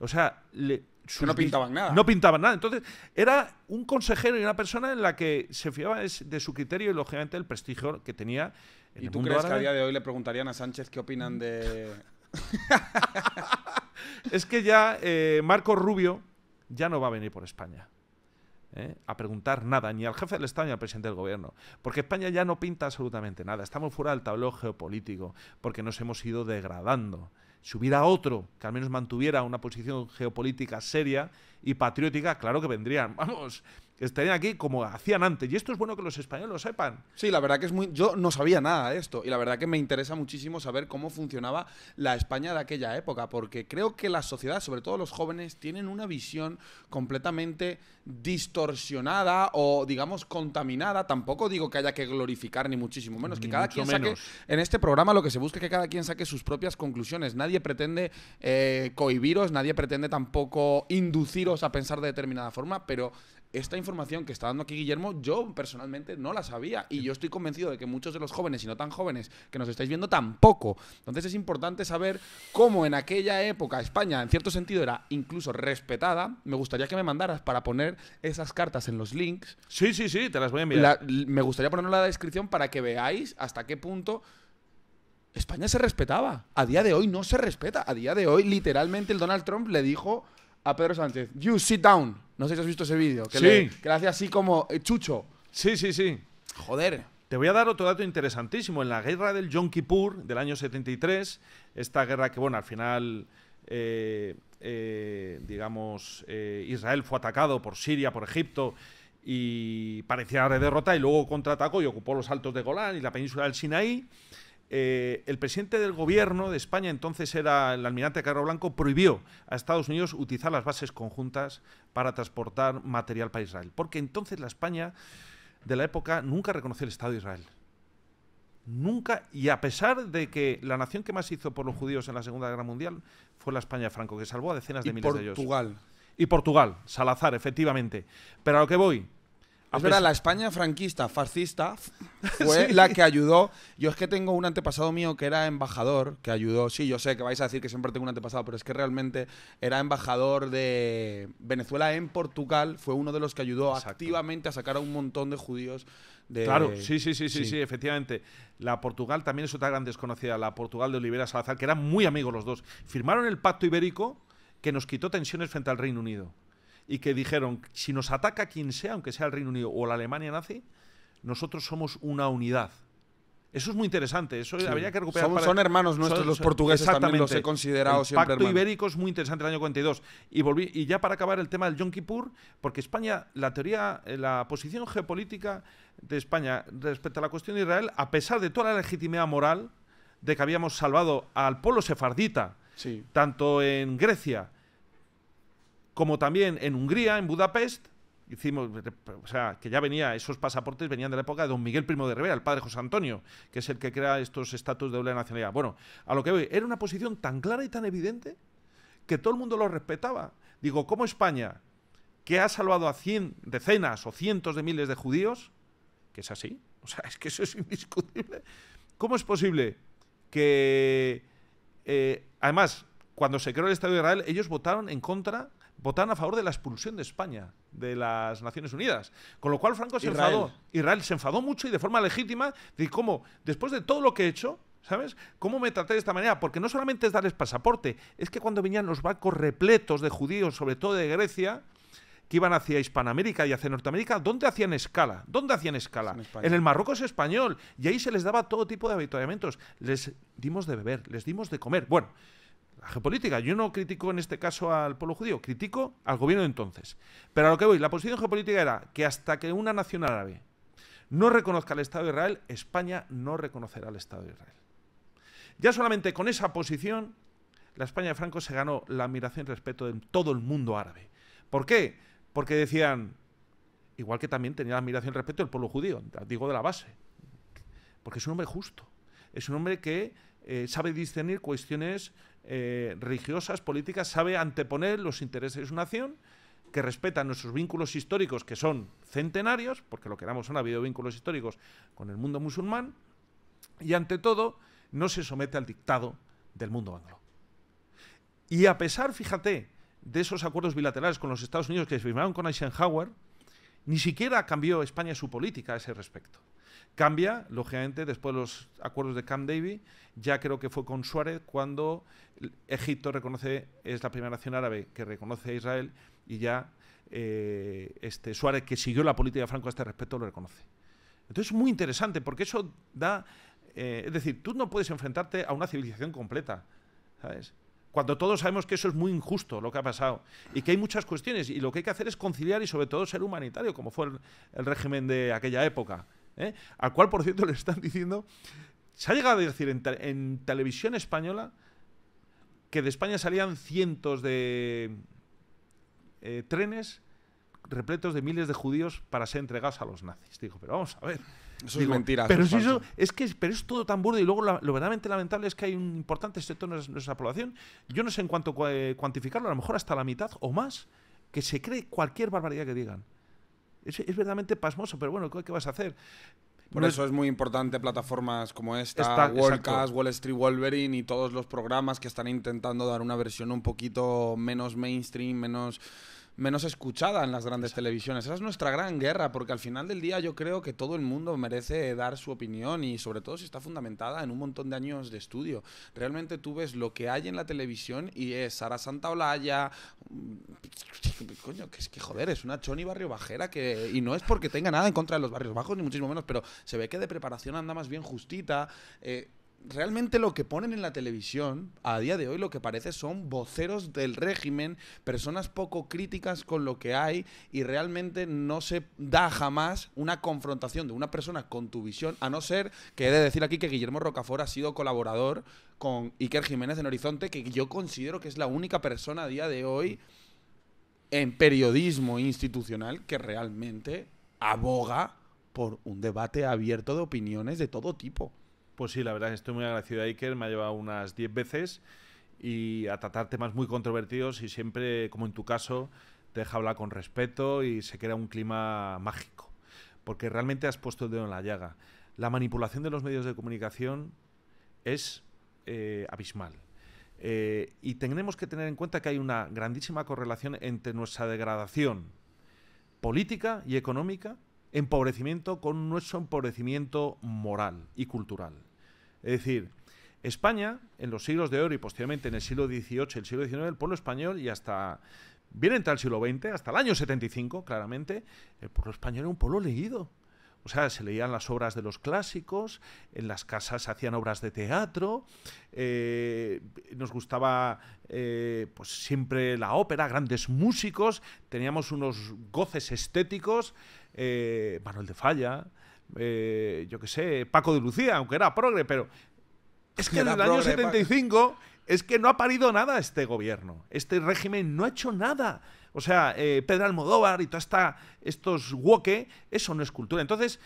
O sea, no pintaban nada. No pintaban nada. Entonces, era un consejero y una persona en la que se fiaba de su criterio y, lógicamente, el prestigio que tenía en el mundo árabe. ¿Y tú crees que a día de hoy le preguntarían a Sánchez qué opinan de...? Es que ya Marco Rubio ya no va a venir por España a preguntar nada, ni al jefe del Estado ni al presidente del gobierno, porque España ya no pinta absolutamente nada. Estamos fuera del tablero geopolítico porque nos hemos ido degradando. Si hubiera otro que al menos mantuviera una posición geopolítica seria y patriótica, claro que vendrían. Vamos, estarían aquí como hacían antes. Y esto es bueno que los españoles lo sepan. Sí, la verdad que es muy... Yo no sabía nada de esto. Y la verdad que me interesa muchísimo saber cómo funcionaba la España de aquella época. Porque creo que la sociedad, sobre todo los jóvenes, tienen una visión completamente distorsionada o, digamos, contaminada. Tampoco digo que haya que glorificar ni muchísimo menos. Que cada quien saque... En este programa lo que se busca es que cada quien saque sus propias conclusiones. Nadie pretende cohibiros, nadie pretende tampoco induciros a pensar de determinada forma, pero... Esta información que está dando aquí Guillermo, yo personalmente no la sabía, y yo estoy convencido de que muchos de los jóvenes y no tan jóvenes que nos estáis viendo tampoco. Entonces es importante saber cómo en aquella época España, en cierto sentido, era incluso respetada. Me gustaría que me mandaras para poner esas cartas en los links. Sí, te las voy a enviar. Me gustaría ponerlo en la descripción para que veáis hasta qué punto España se respetaba. A día de hoy no se respeta. A día de hoy, literalmente, el Donald Trump le dijo a Pedro Sánchez, "You sit down". No sé si has visto ese vídeo. Que le hace así como chucho. Sí. Joder. Te voy a dar otro dato interesantísimo. En la guerra del Yom Kippur del año 73, esta guerra que, bueno, al final, Israel fue atacado por Siria, por Egipto, y parecía la derrota, y luego contraatacó y ocupó los altos de Golán y la península del Sinaí. El presidente del gobierno de España, entonces era el almirante Carro Blanco, prohibió a Estados Unidos utilizar las bases conjuntas para transportar material para Israel, porque entonces la España de la época nunca reconoció el Estado de Israel. Nunca, y a pesar de que la nación que más hizo por los judíos en la Segunda Guerra Mundial fue la España de Franco, que salvó a decenas de miles de ellos. Y Portugal, Salazar, efectivamente. Pero a lo que voy... Es verdad, la España franquista, fascista, fue la que ayudó. Yo es que tengo un antepasado mío que era embajador, que ayudó. Sí, yo sé que vais a decir que siempre tengo un antepasado, pero es que realmente era embajador de Venezuela en Portugal. Fue uno de los que ayudó activamente a sacar a un montón de judíos de... Claro, sí, efectivamente. La Portugal también es otra gran desconocida, la Portugal de Olivera Salazar, que eran muy amigos los dos. Firmaron el Pacto Ibérico que nos quitó tensiones frente al Reino Unido. Y que dijeron, si nos ataca quien sea, aunque sea el Reino Unido o la Alemania nazi, nosotros somos una unidad. Eso es muy interesante, eso habría que recuperar. Son hermanos nuestros, los portugueses, también los he considerado siempre hermanos. El Pacto Ibérico es muy interesante el año 42. Y ya para acabar el tema del Yom Kippur, porque España, la posición geopolítica de España respecto a la cuestión de Israel, a pesar de toda la legitimidad moral de que habíamos salvado al pueblo sefardita, tanto en Grecia como también en Hungría, en Budapest, hicimos, o sea, que ya esos pasaportes venían de la época de don Miguel Primo de Rivera, el padre José Antonio, que es el que crea estos estatus de doble nacionalidad. Bueno, a lo que voy, era una posición tan clara y tan evidente que todo el mundo lo respetaba. Digo, ¿cómo España, que ha salvado a decenas o cientos de miles de judíos, que es así, o sea, es que eso es indiscutible, cómo es posible que, además, cuando se creó el Estado de Israel, ellos votaron a favor de la expulsión de España de las Naciones Unidas. Con lo cual Franco se enfadó. Israel se enfadó mucho y de forma legítima de cómo, después de todo lo que he hecho, ¿sabes? ¿Cómo me traté de esta manera? Porque no solamente es darles pasaporte, es que cuando venían los barcos repletos de judíos, sobre todo de Grecia, que iban hacia Hispanoamérica y hacia Norteamérica, ¿dónde hacían escala? En el Marruecos español. Y ahí se les daba todo tipo de avituallamientos. Les dimos de beber, les dimos de comer. Bueno, la geopolítica, yo no critico en este caso al pueblo judío, critico al gobierno de entonces. Pero a lo que voy, la posición geopolítica era que hasta que una nación árabe no reconozca el Estado de Israel, España no reconocerá el Estado de Israel. Ya solamente con esa posición, la España de Franco se ganó la admiración y respeto de todo el mundo árabe. ¿Por qué? Porque decían, igual que también tenía la admiración y respeto del pueblo judío, digo de la base, porque es un hombre justo, es un hombre que sabe discernir cuestiones religiosas, políticas, sabe anteponer los intereses de su nación, que respeta nuestros vínculos históricos, que son centenarios, porque lo que queramos son ha habido vínculos históricos con el mundo musulmán, y ante todo no se somete al dictado del mundo anglo. Y a pesar, fíjate, de esos acuerdos bilaterales con los Estados Unidos que se firmaron con Eisenhower, ni siquiera cambió España su política a ese respecto. Cambia, lógicamente, después de los acuerdos de Camp David, ya creo que fue con Suárez cuando Egipto es la primera nación árabe que reconoce a Israel, y ya Suárez, que siguió la política de Franco a este respecto, lo reconoce. Entonces es muy interesante porque eso da... es decir, tú no puedes enfrentarte a una civilización completa, ¿sabes? Cuando todos sabemos que eso es muy injusto lo que ha pasado y que hay muchas cuestiones y lo que hay que hacer es conciliar y sobre todo ser humanitario, como fue el régimen de aquella época, al cual, por cierto, le están diciendo... Se ha llegado a decir en televisión española que de España salían cientos de trenes repletos de miles de judíos para ser entregados a los nazis. Digo, pero vamos a ver. Eso es mentira. Pero es todo tan burdo, y luego lo verdaderamente lamentable es que hay un importante sector de nuestra población, yo no sé en cuánto cuantificarlo, a lo mejor hasta la mitad o más, que se cree cualquier barbaridad que digan. Es verdaderamente pasmoso, pero bueno, ¿qué vas a hacer? Por eso es muy importante plataformas como esta, Worldcast, Wall Street Wolverine y todos los programas que están intentando dar una versión un poquito menos mainstream, menos escuchada en las grandes televisiones. Esa es nuestra gran guerra, porque al final del día yo creo que todo el mundo merece dar su opinión, y sobre todo si está fundamentada en un montón de años de estudio. Realmente tú ves lo que hay en la televisión y es Sara Santaolalla, coño, que es que joder, es una choni barrio bajera, y no es porque tenga nada en contra de los barrios bajos, ni muchísimo menos, pero se ve que de preparación anda más bien justita. realmente lo que ponen en la televisión a día de hoy lo que parece son voceros del régimen, personas poco críticas con lo que hay, y realmente no se da jamás una confrontación de una persona con tu visión, a no ser que he de decir aquí que Guillermo Rocafort ha sido colaborador con Iker Jiménez en Horizonte, que yo considero que es la única persona a día de hoy en periodismo institucional que realmente aboga por un debate abierto de opiniones de todo tipo. Pues sí, la verdad estoy muy agradecido a Iker, me ha llevado unas 10 veces y a tratar temas muy controvertidos, y siempre, como en tu caso, te deja hablar con respeto y se crea un clima mágico, porque realmente has puesto el dedo en la llaga. La manipulación de los medios de comunicación es abismal. Y tenemos que tener en cuenta que hay una grandísima correlación entre nuestra degradación política y económica, empobrecimiento, con nuestro empobrecimiento moral y cultural. Es decir, España, en los siglos de oro y posteriormente en el siglo XVIII, el siglo XIX, el pueblo español, y hasta bien entrado el siglo XX, hasta el año 75, claramente, el pueblo español era un pueblo leído. O sea, se leían las obras de los clásicos, en las casas se hacían obras de teatro, nos gustaba pues siempre la ópera, grandes músicos, teníamos unos goces estéticos, Manuel de Falla, yo qué sé, Paco de Lucía, aunque era progre, pero es que en el año 75 es que no ha parido nada este gobierno, este régimen no ha hecho nada. O sea, Pedro Almodóvar y toda estos woke, eso no es cultura. Entonces,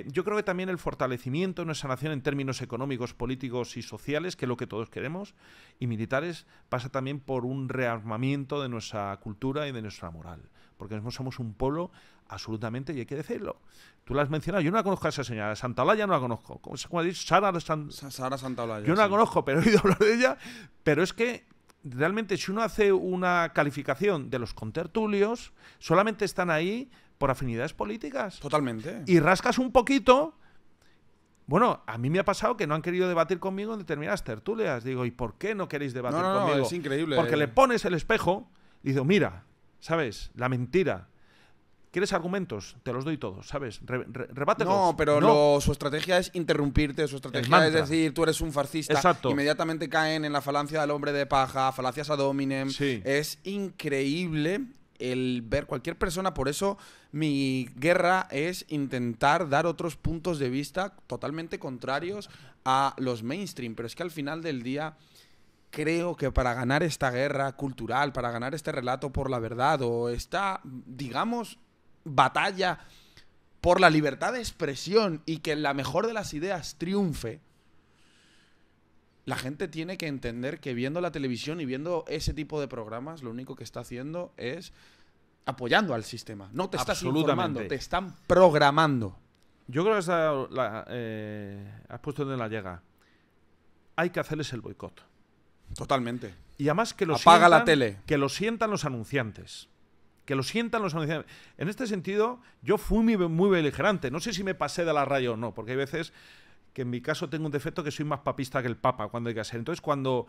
yo creo que también el fortalecimiento de nuestra nación en términos económicos, políticos y sociales, que es lo que todos queremos, y militares, pasa también por un rearmamiento de nuestra cultura y de nuestra moral. Porque somos un pueblo absolutamente, y hay que decirlo. Tú la has mencionado, yo no la conozco a esa señora, Santaolalla no la conozco. ¿Cómo ha dicho? Sara Santaolalla. Yo no la conozco, pero he oído hablar de ella. Pero es que realmente, si uno hace una calificación de los contertulios, solamente están ahí por afinidades políticas. Totalmente. Y rascas un poquito. Bueno, a mí me ha pasado que no han querido debatir conmigo en determinadas tertulias. Digo, ¿y por qué no queréis debatir conmigo? No, es increíble. Porque le pones el espejo y digo, mira, ¿sabes? La mentira. ¿Quieres argumentos? Te los doy todos, ¿sabes? Rebátelos. No, pero su estrategia es interrumpirte, su estrategia es decir, tú eres un fascista. Exacto. Inmediatamente caen en la falacia del hombre de paja, falacias ad hominem. Sí. Es increíble el ver cualquier persona, por eso mi guerra es intentar dar otros puntos de vista totalmente contrarios a los mainstream, pero es que al final del día creo que para ganar esta guerra cultural, para ganar este relato por la verdad o esta, digamos, batalla por la libertad de expresión y que la mejor de las ideas triunfe, la gente tiene que entender que viendo la televisión y viendo ese tipo de programas, lo único que está haciendo es apoyando al sistema. No te estás informando, te están programando. Yo creo que has puesto en la llaga. Hay que hacerles el boicot. Totalmente. Y además que lo apaga sientan, la tele. Que lo sientan los anunciantes. Que lo sientan los anunciantes. En este sentido, yo fui muy beligerante. No sé si me pasé de la raya o no, porque hay veces que en mi caso tengo un defecto que soy más papista que el Papa cuando hay que ser. Entonces, cuando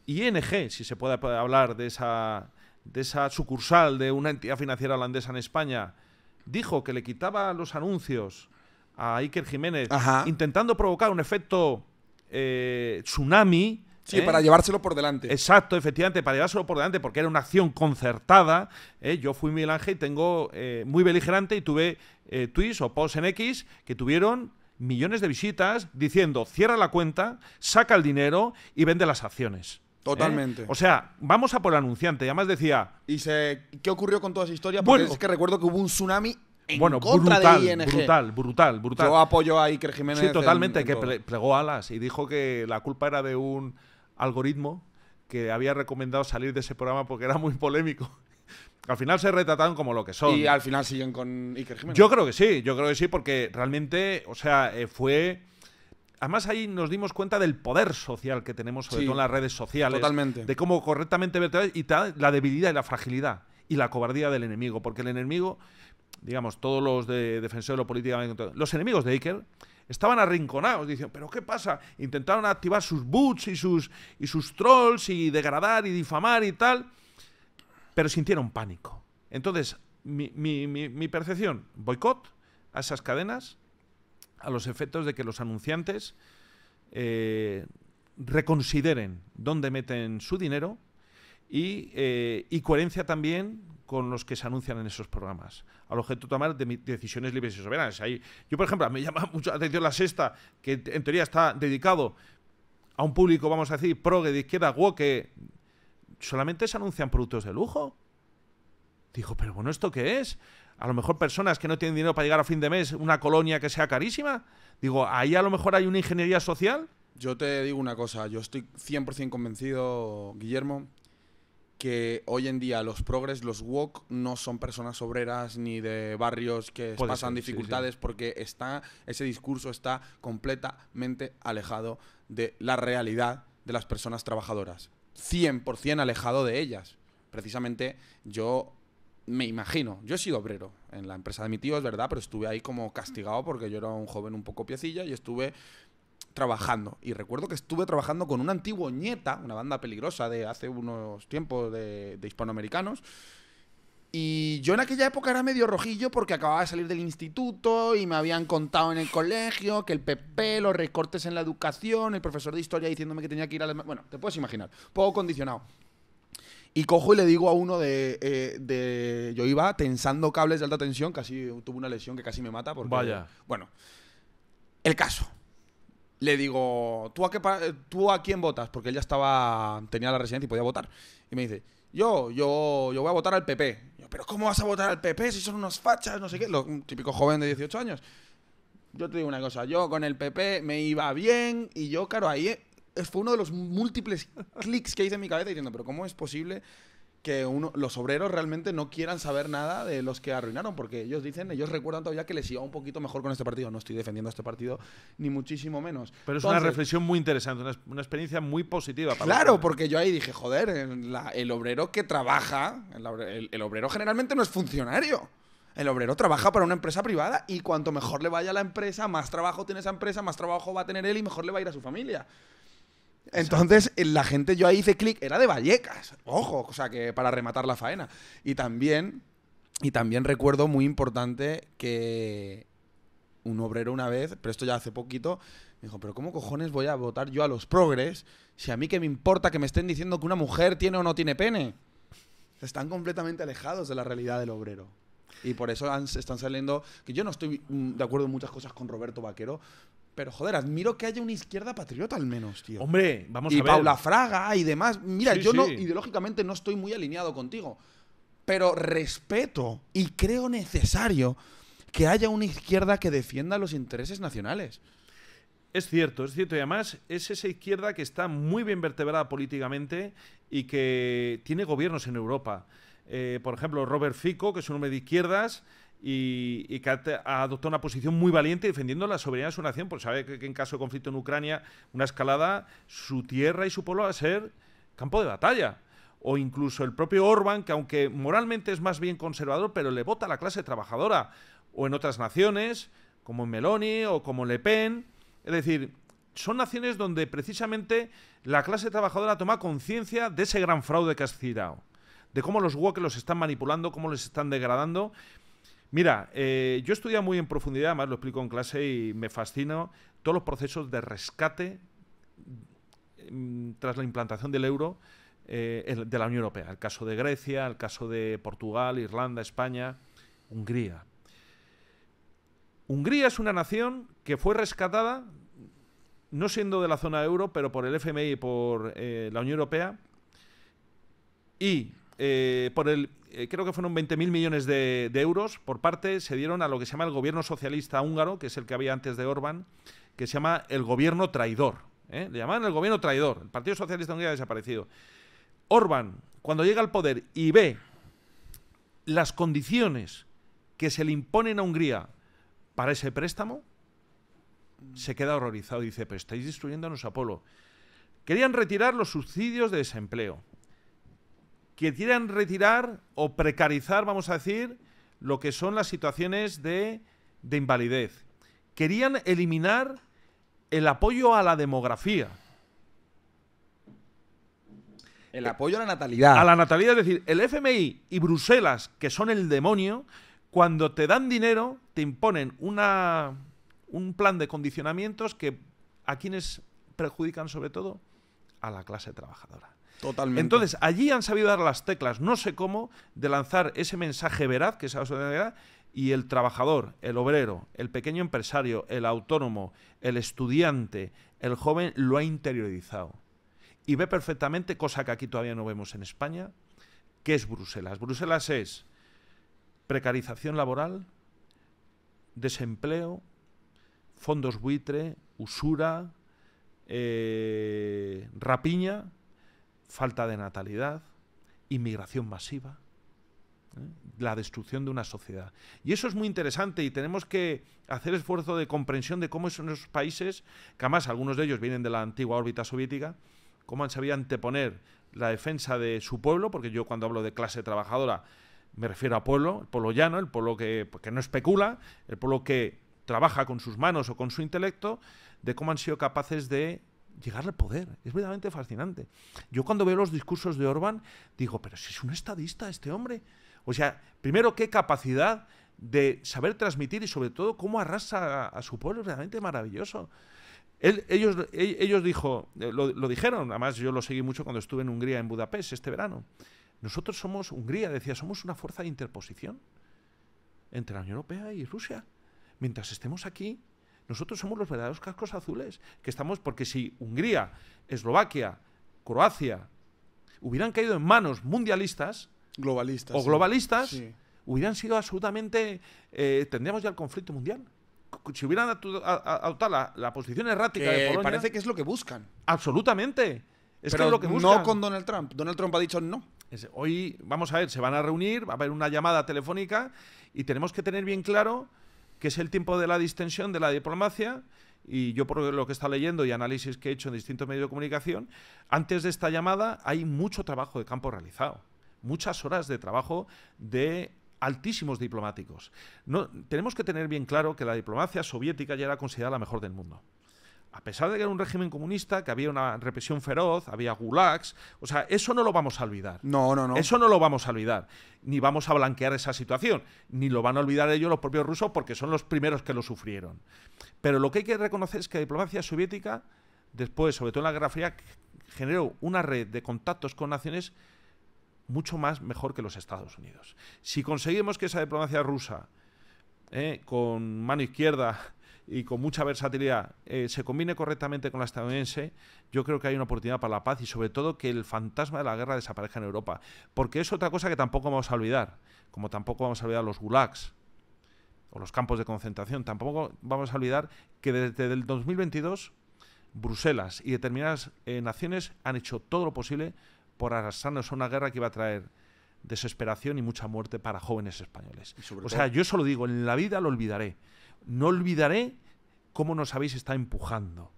ING, si se puede hablar de esa sucursal de una entidad financiera holandesa en España, dijo que le quitaba los anuncios a Iker Jiménez, intentando provocar un efecto tsunami. Sí, para llevárselo por delante. Exacto, efectivamente, para llevárselo por delante, porque era una acción concertada. Yo fui Miguel Ángel y tengo muy beligerante y tuve tweets o posts en X que tuvieron millones de visitas diciendo cierra la cuenta, saca el dinero y vende las acciones. Totalmente. O sea, vamos a por el anunciante. Y además decía... ¿Qué ocurrió con toda esa historia? Porque es que recuerdo que hubo un tsunami en contra de ING. Brutal. Yo apoyo a Iker Jiménez. Sí, totalmente, que plegó alas y dijo que la culpa era de un algoritmo que había recomendado salir de ese programa porque era muy polémico. Al final se retrataron como lo que son. Y al final siguen con Iker Jiménez. Yo creo que sí, porque realmente, o sea, fue... Además ahí nos dimos cuenta del poder social que tenemos, sobre todo en las redes sociales. Totalmente. De cómo correctamente ver y la debilidad y la fragilidad y la cobardía del enemigo. Porque el enemigo, digamos, todos los defensores de lo políticamente... Los enemigos de Iker estaban arrinconados, diciendo, ¿pero qué pasa? Intentaron activar sus bots y sus trolls y degradar y difamar y tal, pero sintieron pánico. Entonces, mi percepción, boicot a esas cadenas, a los efectos de que los anunciantes reconsideren dónde meten su dinero y coherencia también con los que se anuncian en esos programas, al objeto de tomar decisiones libres y soberanas. Yo, por ejemplo, me llama mucho la atención La Sexta, que en teoría está dedicado a un público, vamos a decir, progre, de izquierda, que solamente se anuncian productos de lujo. Digo, pero bueno, ¿esto qué es? A lo mejor personas que no tienen dinero para llegar a fin de mes, una colonia que sea carísima. Digo, ahí a lo mejor hay una ingeniería social. Yo te digo una cosa, yo estoy 100% convencido, Guillermo, que hoy en día los progres, los woke, no son personas obreras ni de barrios que pasan dificultades, porque ese discurso está completamente alejado de la realidad de las personas trabajadoras. 100% alejado de ellas. Precisamente yo me imagino, yo he sido obrero en la empresa de mi tío, es verdad, pero estuve ahí como castigado porque yo era un joven un poco piecilla y estuve trabajando. Y recuerdo que estuve trabajando con un antiguo Ñeta, una banda peligrosa de hace unos tiempos de hispanoamericanos. Y yo en aquella época era medio rojillo porque acababa de salir del instituto y me habían contado en el colegio que el PP, los recortes en la educación, el profesor de historia diciéndome que tenía que ir a... Bueno, te puedes imaginar, poco condicionado. Y cojo y le digo a uno yo iba tensando cables de alta tensión, casi tuve una lesión que casi me mata porque... Vaya. Bueno, el caso. Le digo, ¿tú a quién votas? Porque él ya tenía la residencia y podía votar. Y me dice, yo voy a votar al PP. Yo, ¿pero cómo vas a votar al PP si son unos fachas, no sé qué? Un típico joven de 18 años. Yo te digo una cosa, yo con el PP me iba bien y yo, claro, ahí fue uno de los múltiples clics que hice en mi cabeza diciendo, pero ¿cómo es posible que los obreros realmente no quieran saber nada de los que arruinaron? Porque ellos recuerdan todavía que les iba un poquito mejor con este partido. No estoy defendiendo a este partido, ni muchísimo menos. Pero es una reflexión muy interesante, una experiencia muy positiva. Claro, porque yo ahí dije, joder, el obrero que trabaja, el obrero generalmente no es funcionario. El obrero trabaja para una empresa privada y cuanto mejor le vaya a la empresa, más trabajo tiene esa empresa, más trabajo va a tener él y mejor le va a ir a su familia. Entonces, la gente, yo ahí hice clic, era de Vallecas, ojo, o sea, que para rematar la faena. Y también recuerdo muy importante que un obrero una vez, pero esto ya hace poquito, me dijo, pero ¿cómo cojones voy a votar yo a los progres si a mí qué me importa que me estén diciendo que una mujer tiene o no tiene pene? Están completamente alejados de la realidad del obrero. Y por eso están saliendo, que yo no estoy de acuerdo en muchas cosas con Roberto Vaquero, pero, joder, admiro que haya una izquierda patriota al menos, tío. Hombre, vamos a ver. Y Paula Fraga y demás. Mira, sí, yo sí. no, ideológicamente no estoy muy alineado contigo, pero respeto y creo necesario que haya una izquierda que defienda los intereses nacionales. Es cierto. Y además es esa izquierda que está muy bien vertebrada políticamente y que tiene gobiernos en Europa. Por ejemplo, Robert Fico, que es un hombre de izquierdas, y que ha adoptado una posición muy valiente defendiendo la soberanía de su nación, porque sabe que en caso de conflicto en Ucrania, una escalada, su tierra y su pueblo va a ser campo de batalla. O incluso el propio Orbán, que aunque moralmente es más bien conservador, pero le vota a la clase trabajadora. O en otras naciones, como en Meloni o como Le Pen. Es decir, son naciones donde precisamente la clase trabajadora toma conciencia de ese gran fraude que has citado. De cómo los woke los están manipulando, cómo les están degradando. Mira, yo he estudiado muy en profundidad, además lo explico en clase y me fascina, todos los procesos de rescate tras la implantación del euro de la Unión Europea. El caso de Grecia, el caso de Portugal, Irlanda, España, Hungría. Hungría es una nación que fue rescatada, no siendo de la zona euro, pero por el FMI y por la Unión Europea, y por creo que fueron 20.000 millones de euros por parte, se dieron a lo que se llama el gobierno socialista húngaro, que es el que había antes de Orbán, que se llama el gobierno traidor. Le llamaban el gobierno traidor. El Partido Socialista de Hungría ha desaparecido. Orbán, cuando llega al poder y ve las condiciones que se le imponen a Hungría para ese préstamo, se queda horrorizado y dice, pero estáis destruyendo a nuestro pueblo. Querían retirar los subsidios de desempleo. Querían retirar o precarizar, vamos a decir, lo que son las situaciones de invalidez. Querían eliminar el apoyo a la demografía. El apoyo a la natalidad. A la natalidad, es decir, el FMI y Bruselas, que son el demonio, cuando te dan dinero, te imponen un plan de condicionamientos que a quienes perjudican sobre todo a la clase trabajadora. Totalmente. Entonces, allí han sabido dar las teclas, no sé cómo, de lanzar ese mensaje veraz, que es la solidaridad, y el trabajador, el obrero, el pequeño empresario, el autónomo, el estudiante, el joven, lo ha interiorizado. Y ve perfectamente, cosa que aquí todavía no vemos en España, qué es Bruselas. Bruselas es precarización laboral, desempleo, fondos buitre, usura, rapiña, falta de natalidad, inmigración masiva, la destrucción de una sociedad. Y eso es muy interesante y tenemos que hacer esfuerzo de comprensión de cómo son esos países, que además algunos de ellos vienen de la antigua órbita soviética, cómo han sabido anteponer la defensa de su pueblo, porque yo cuando hablo de clase trabajadora me refiero a pueblo, el pueblo llano, el pueblo que no especula, el pueblo que trabaja con sus manos o con su intelecto, de cómo han sido capaces de llegar al poder. Es verdaderamente fascinante. Yo cuando veo los discursos de Orbán digo, pero si es un estadista este hombre. O sea, primero, qué capacidad de saber transmitir y sobre todo cómo arrasa a su pueblo, es realmente maravilloso. Ellos lo dijeron, además yo lo seguí mucho cuando estuve en Hungría, en Budapest, este verano. Nosotros somos, Hungría decía, somos una fuerza de interposición entre la Unión Europea y Rusia. Mientras estemos aquí, nosotros somos los verdaderos cascos azules, que estamos, porque si Hungría, Eslovaquia, Croacia hubieran caído en manos mundialistas globalistas, o globalistas, sí, hubieran sido absolutamente, tendríamos ya el conflicto mundial. Si hubieran adoptado la posición errática de Polonia, parece que es lo que buscan. Absolutamente. Es pero que es lo que buscan. no con Donald Trump. Donald Trump ha dicho no. Hoy, vamos a ver, se van a reunir, va a haber una llamada telefónica y tenemos que tener bien claro que es el tiempo de la distensión, de la diplomacia, y yo por lo que he estado leyendo y análisis que he hecho en distintos medios de comunicación, antes de esta llamada hay mucho trabajo de campo realizado, muchas horas de trabajo de altísimos diplomáticos. Tenemos que tener bien claro que la diplomacia soviética ya era considerada la mejor del mundo. A pesar de que era un régimen comunista, que había una represión feroz, había gulags, o sea, eso no lo vamos a olvidar. No. Eso no lo vamos a olvidar. Ni vamos a blanquear esa situación. Ni lo van a olvidar ellos los propios rusos porque son los primeros que lo sufrieron. Pero lo que hay que reconocer es que la diplomacia soviética, después, sobre todo en la Guerra Fría, generó una red de contactos con naciones mucho más mejor que los Estados Unidos. Si conseguimos que esa diplomacia rusa, con mano izquierda y con mucha versatilidad, se combine correctamente con la estadounidense, yo creo que hay una oportunidad para la paz y sobre todo que el fantasma de la guerra desaparezca en Europa. Porque es otra cosa que tampoco vamos a olvidar, como tampoco vamos a olvidar los gulags o los campos de concentración. Tampoco vamos a olvidar que desde el 2022 Bruselas y determinadas naciones han hecho todo lo posible por arrastrarnos a una guerra que iba a traer desesperación y mucha muerte para jóvenes españoles. O sea, yo eso lo digo, en la vida lo olvidaré. No olvidaré cómo nos habéis estado empujando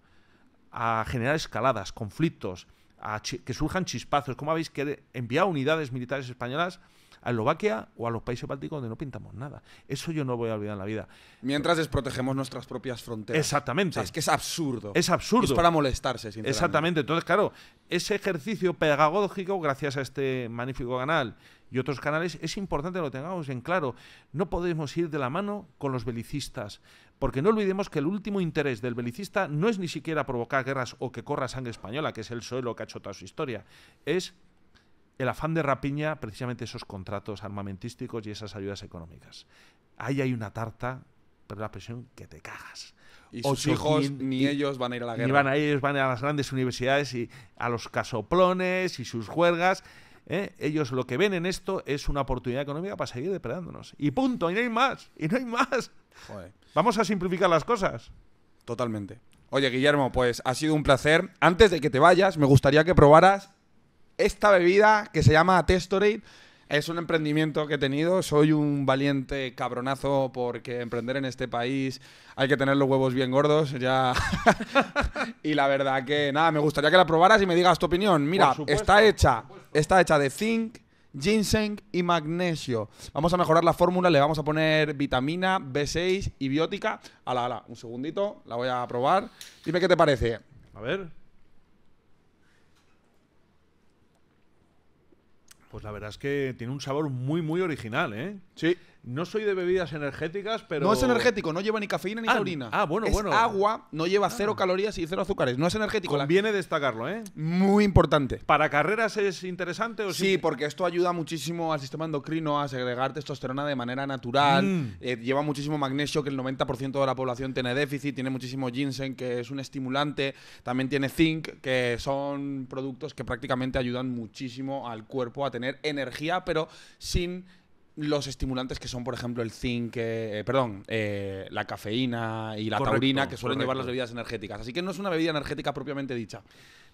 a generar escaladas, conflictos, a que surjan chispazos, cómo habéis enviado unidades militares españolas a Eslovaquia o a los países bálticos donde no pintamos nada. Eso yo no voy a olvidar en la vida. Mientras desprotegemos nuestras propias fronteras. Exactamente. O sea, es que es absurdo. Es absurdo. Y es para molestarse, sinceramente. Exactamente. Entonces, claro, ese ejercicio pedagógico, gracias a este magnífico canal y otros canales, es importante que lo tengamos en claro. No podemos ir de la mano con los belicistas, porque no olvidemos que el último interés del belicista no es ni siquiera provocar guerras o que corra sangre española, que es el PSOE lo que ha hecho toda su historia. Es el afán de rapiña, precisamente esos contratos armamentísticos y esas ayudas económicas. Ahí hay una tarta, pero la presión que te cagas. Y sus hijos, ni ellos van a ir a la guerra. Ellos van a las grandes universidades y a los casoplones y sus juergas. Ellos lo que ven en esto es una oportunidad económica para seguir depredándonos. Y punto, y no hay más, y no hay más. Joder. Vamos a simplificar las cosas. Totalmente. Oye, Guillermo, pues ha sido un placer. Antes de que te vayas, me gustaría que probaras esta bebida que se llama Testorade. Es un emprendimiento que he tenido. Soy un valiente cabronazo porque emprender en este país hay que tener los huevos bien gordos. Ya. Y la verdad que, nada, me gustaría que la probaras y me digas tu opinión. Mira, está hecha de zinc, ginseng y magnesio. Vamos a mejorar la fórmula, le vamos a poner vitamina B6 y biótica. Ala, un segundito, la voy a probar. Dime qué te parece. A ver. Pues la verdad es que tiene un sabor muy, muy original, ¿eh? Sí. No soy de bebidas energéticas, pero... No es energético, no lleva ni cafeína ni taurina. Bueno, es bueno. agua, no lleva 0 calorías y 0 azúcares. No es energético. Conviene destacarlo, ¿eh? Muy importante. ¿Para carreras es interesante o sí? Porque esto ayuda muchísimo al sistema endocrino a segregar testosterona de manera natural. Lleva muchísimo magnesio, que el 90% de la población tiene déficit. Tiene muchísimo ginseng, que es un estimulante. También tiene zinc, que son productos que prácticamente ayudan muchísimo al cuerpo a tener energía, pero sin los estimulantes que son, por ejemplo, el zinc, la cafeína y la taurina, que suelen llevar las bebidas energéticas. Así que no es una bebida energética propiamente dicha.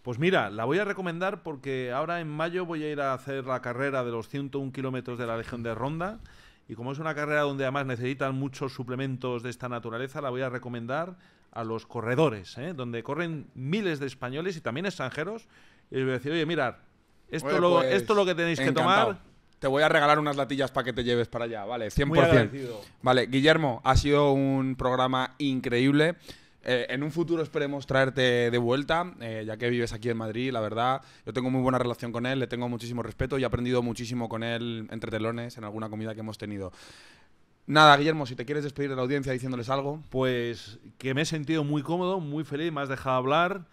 Pues mira, la voy a recomendar porque ahora en mayo voy a ir a hacer la carrera de los 101 kilómetros de la Legión de Ronda, y como es una carrera donde además necesitan muchos suplementos de esta naturaleza, la voy a recomendar a los corredores, donde corren miles de españoles y también extranjeros, y les voy a decir, oye, mirad, esto es lo que tenéis que tomar. Te voy a regalar unas latillas para que te lleves para allá, ¿vale? 100%. Muy agradecido. Vale, Guillermo, ha sido un programa increíble. En un futuro esperemos traerte de vuelta, ya que vives aquí en Madrid, la verdad. Yo tengo muy buena relación con él, le tengo muchísimo respeto y he aprendido muchísimo con él entre telones en alguna comida que hemos tenido. Nada, Guillermo, si te quieres despedir de la audiencia diciéndoles algo. Pues que me he sentido muy cómodo, muy feliz, me has dejado hablar.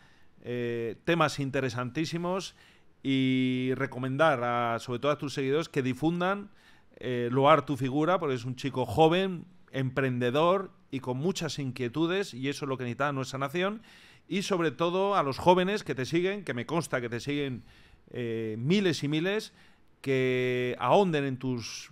Temas interesantísimos. Y recomendar sobre todo a tus seguidores que difundan loar tu figura, porque es un chico joven, emprendedor y con muchas inquietudes, y eso es lo que necesita nuestra nación. Y sobre todo a los jóvenes que te siguen, que me consta que te siguen miles y miles, que ahonden en tus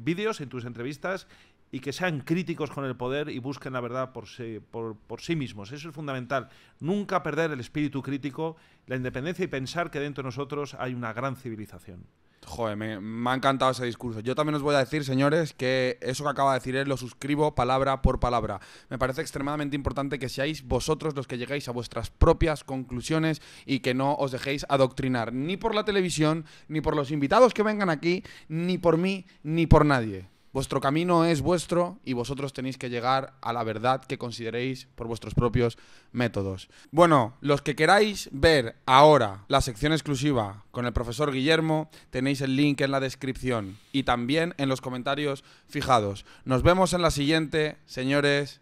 vídeos, en tus entrevistas, y que sean críticos con el poder y busquen la verdad por sí mismos. Eso es fundamental. Nunca perder el espíritu crítico, la independencia y pensar que dentro de nosotros hay una gran civilización. Joder, me ha encantado ese discurso. Yo también os voy a decir, señores, que eso que acaba de decir él lo suscribo palabra por palabra. Me parece extremadamente importante que seáis vosotros los que lleguéis a vuestras propias conclusiones y que no os dejéis adoctrinar ni por la televisión, ni por los invitados que vengan aquí, ni por mí, ni por nadie. Vuestro camino es vuestro y vosotros tenéis que llegar a la verdad que consideréis por vuestros propios métodos. Bueno, los que queráis ver ahora la sección exclusiva con el profesor Guillermo, tenéis el link en la descripción y también en los comentarios fijados. Nos vemos en la siguiente, señores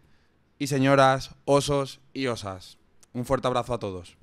y señoras, osos y osas. Un fuerte abrazo a todos.